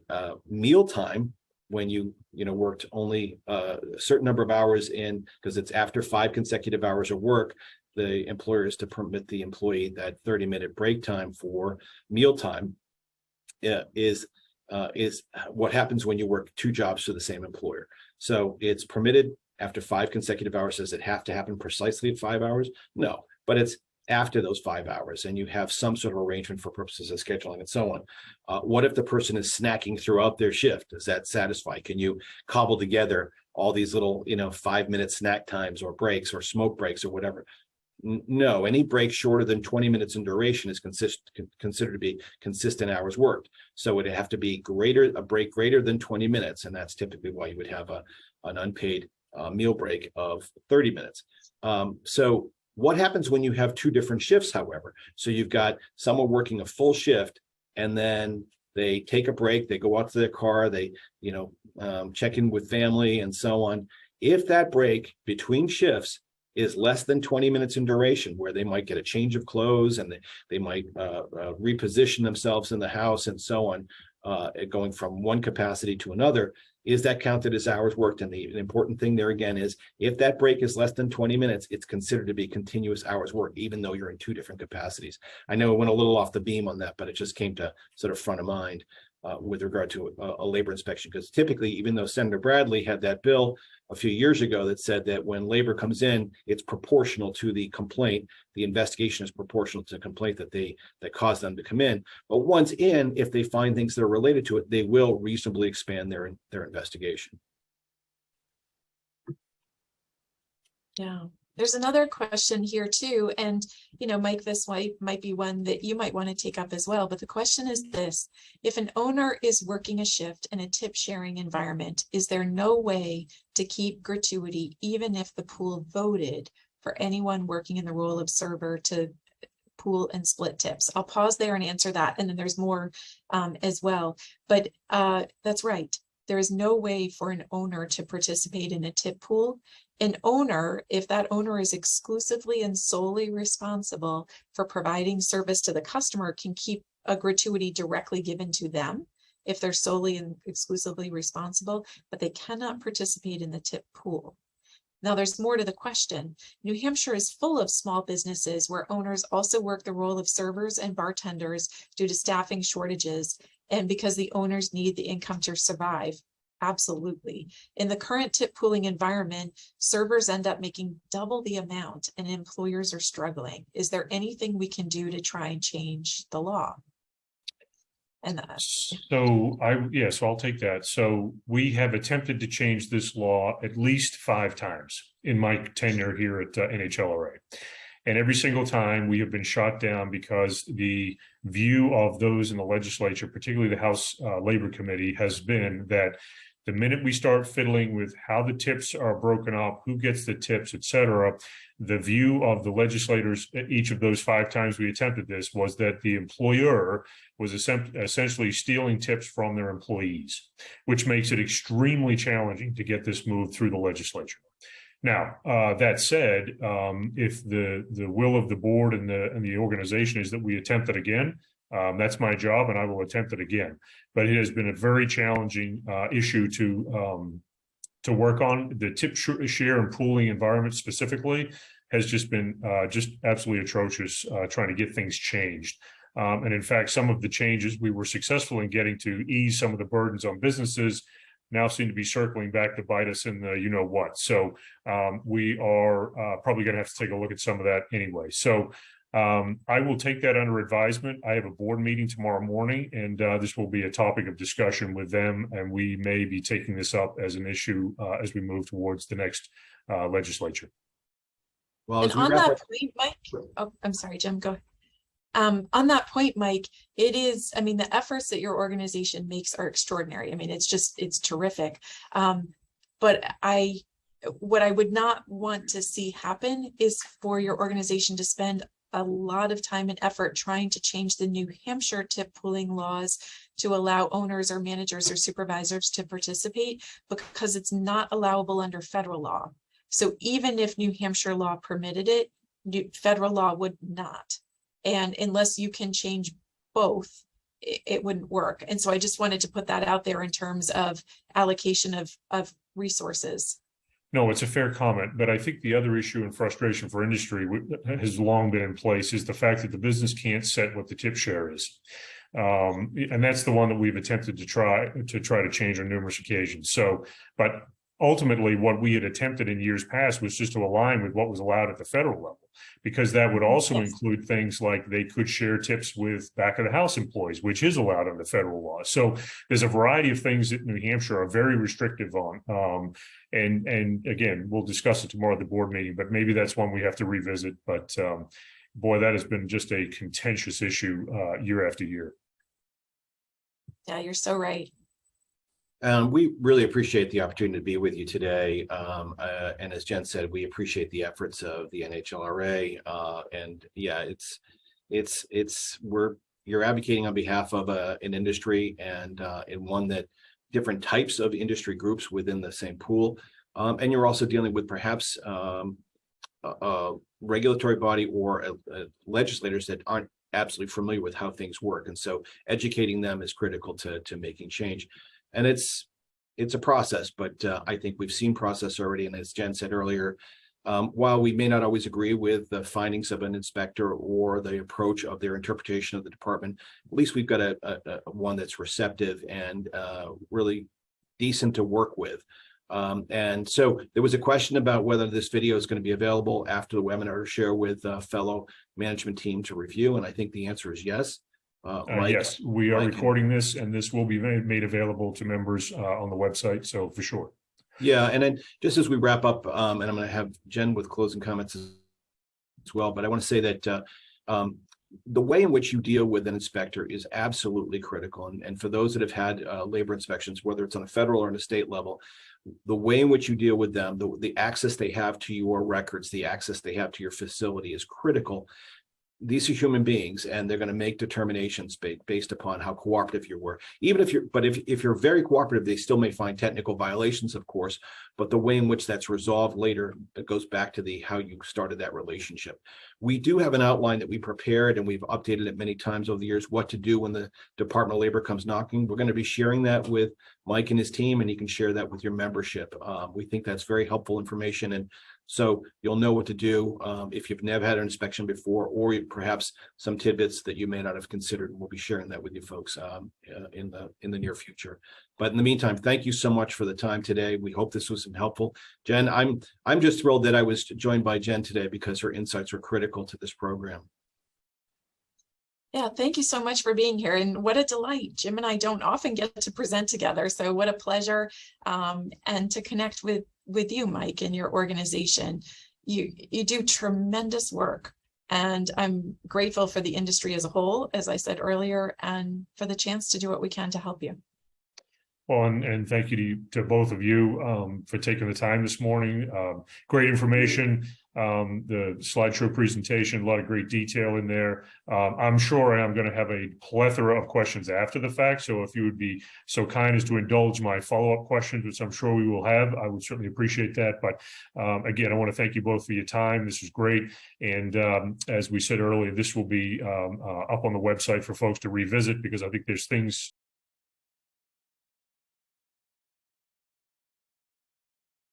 Speaker 3: meal time when you worked only a certain number of hours in, because it's after 5 consecutive hours of work, the employer is to permit the employee that 30-minute break time for mealtime is what happens when you work 2 jobs for the same employer. So it's permitted after 5 consecutive hours. Does it have to happen precisely at 5 hours? No, but it's after those 5 hours, and you have some sort of arrangement for purposes of scheduling and so on. What if the person is snacking throughout their shift? Does that satisfy? Can you cobble together all these little 5-minute snack times or breaks or smoke breaks or whatever? No, any break shorter than 20 minutes in duration is considered to be consistent hours worked. So it would have to be a break greater than 20 minutes. And that's typically why you would have an unpaid meal break of 30 minutes. So what happens when you have 2 different shifts, however? So you've got someone working a full shift, and then they take a break, they go out to their car, they check in with family and so on. If that break between shifts is less than 20 minutes in duration, where they might get a change of clothes and they might reposition themselves in the house and so on, going from one capacity to another, is that counted as hours worked? And the important thing there again is, if that break is less than 20 minutes, it's considered to be continuous hours worked, even though you're in 2 different capacities. I know it went a little off the beam on that, but it just came to sort of front of mind with regard to a labor inspection, because typically, even though Senator Bradley had that bill a few years ago that said that when labor comes in, it's proportional to the complaint, the investigation is proportional to the complaint that caused them to come in. But once in, if they find things that are related to it, they will reasonably expand their investigation.
Speaker 2: Yeah. There's another question here too. And, Mike, this might be one that you might want to take up as well. But the question is this: if an owner is working a shift in a tip sharing environment, is there no way to keep gratuity, even if the pool voted for anyone working in the role of server to pool and split tips? I'll pause there and answer that. And then there's more as well. But that's right. there is no way for an owner to participate in a tip pool. An owner, if that owner is exclusively and solely responsible for providing service to the customer, can keep a gratuity directly given to them if they're solely and exclusively responsible, but they cannot participate in the tip pool. Now, there's more to the question. New Hampshire is full of small businesses where owners also work the role of servers and bartenders due to staffing shortages and because the owners need the income to survive. Absolutely. In the current tip pooling environment, servers end up making double the amount and employers are struggling. Is there anything we can do to try and change the law? And
Speaker 1: so I'll take that. So we have attempted to change this law at least 5 times in my tenure here at NHLRA. And every single time we have been shot down because the view of those in the legislature, particularly the House Labor Committee, has been that the minute we start fiddling with how the tips are broken up, who gets the tips, et cetera, the view of the legislators, each of those 5 times we attempted this, was that the employer was essentially stealing tips from their employees, which makes it extremely challenging to get this moved through the legislature. Now, that said, if the will of the board and the organization is that we attempt it again, that's my job, and I will attempt it again. But it has been a very challenging issue to work on. The tip share and pooling environment specifically has just been just absolutely atrocious trying to get things changed. And in fact, some of the changes we were successful in getting to ease some of the burdens on businesses now seem to be circling back to bite us in the you-know-what. So we are probably going to have to take a look at some of that anyway. So I will take that under advisement. I have a board meeting tomorrow morning, and this will be a topic of discussion with them, and we may be taking this up as an issue as we move towards the next legislature.
Speaker 2: Well, and on that point, Mike, oh, I'm sorry, Jim, go ahead. On that point, Mike, it is, I mean, the efforts that your organization makes are extraordinary. I mean, it's terrific. But what I would not want to see happen is for your organization to spend a lot of time and effort trying to change the New Hampshire tip pooling laws to allow owners or managers or supervisors to participate, because it's not allowable under federal law. So even if New Hampshire law permitted it, federal law would not. And unless you can change both, it wouldn't work. And so I just wanted to put that out there in terms of allocation of resources.
Speaker 1: No, it's a fair comment, but I think the other issue and frustration for industry has long been in place is the fact that the business can't set what the tip share is. And that's the one that we've attempted to try to change on numerous occasions. So, but ultimately what we had attempted in years past was just to align with what was allowed at the federal level, because that would also include things like they could share tips with back of the house employees, which is allowed under federal law. So there's a variety of things that New Hampshire are very restrictive on. And again, we'll discuss it tomorrow at the board meeting, but maybe that's one we have to revisit. But boy, that has been just a contentious issue year after year.
Speaker 2: Yeah, you're so right.
Speaker 3: We really appreciate the opportunity to be with you today. And as Jen said, we appreciate the efforts of the NHLRA. And yeah, you're advocating on behalf of an industry and one that different types of industry groups within the same pool. And you're also dealing with perhaps a regulatory body or legislators that aren't absolutely familiar with how things work. And so educating them is critical to making change. And it's a process, but I think we've seen process already. And as Jen said earlier, while we may not always agree with the findings of an inspector or the approach of their interpretation of the department, at least we've got a one that's receptive and really decent to work with. And so there was a question about whether this video is going to be available after the webinar to share with fellow management team to review. And I think the answer is yes.
Speaker 1: Yes, we are recording this, and this will be made available to members on the website. So for sure.
Speaker 3: Yeah, and then just as we wrap up, and I'm going to have Jen with closing comments as well, but I want to say that the way in which you deal with an inspector is absolutely critical. And for those that have had labor inspections, whether it's on a federal or on a state level, the way in which you deal with them, the access they have to your records, the access they have to your facility is critical. these are human beings, and they're going to make determinations based upon how cooperative you were. Even if if you're very cooperative, they still may find technical violations, of course, but the way in which that's resolved later, it goes back to how you started that relationship. We do have an outline that we prepared, and we've updated it many times over the years, what to do when the Department of Labor comes knocking. We're going to be sharing that with Mike and his team, and you can share that with your membership. We think that's very helpful information, and so you'll know what to do if you've never had an inspection before, or perhaps some tidbits that you may not have considered. We'll be sharing that with you folks in the near future. But in the meantime, thank you so much for the time today. We hope this was helpful. Jen, I'm just thrilled that I was joined by Jen today, because her insights are critical to this program.
Speaker 2: Yeah, thank you so much for being here, and what a delight. Jim and I don't often get to present together, so what a pleasure, and to connect with you, Mike, and your organization. You do tremendous work, and I'm grateful for the industry as a whole, as I said earlier, and for the chance to do what we can to help you.
Speaker 1: Well, and thank you to both of you for taking the time this morning. Great information. The slideshow presentation, a lot of great detail in there. I'm sure I'm going to have a plethora of questions after the fact. So if you would be so kind as to indulge my follow-up questions, which I'm sure we will have, I would certainly appreciate that. But again, I want to thank you both for your time. This was great. And as we said earlier, this will be up on the website for folks to revisit, because I think there's things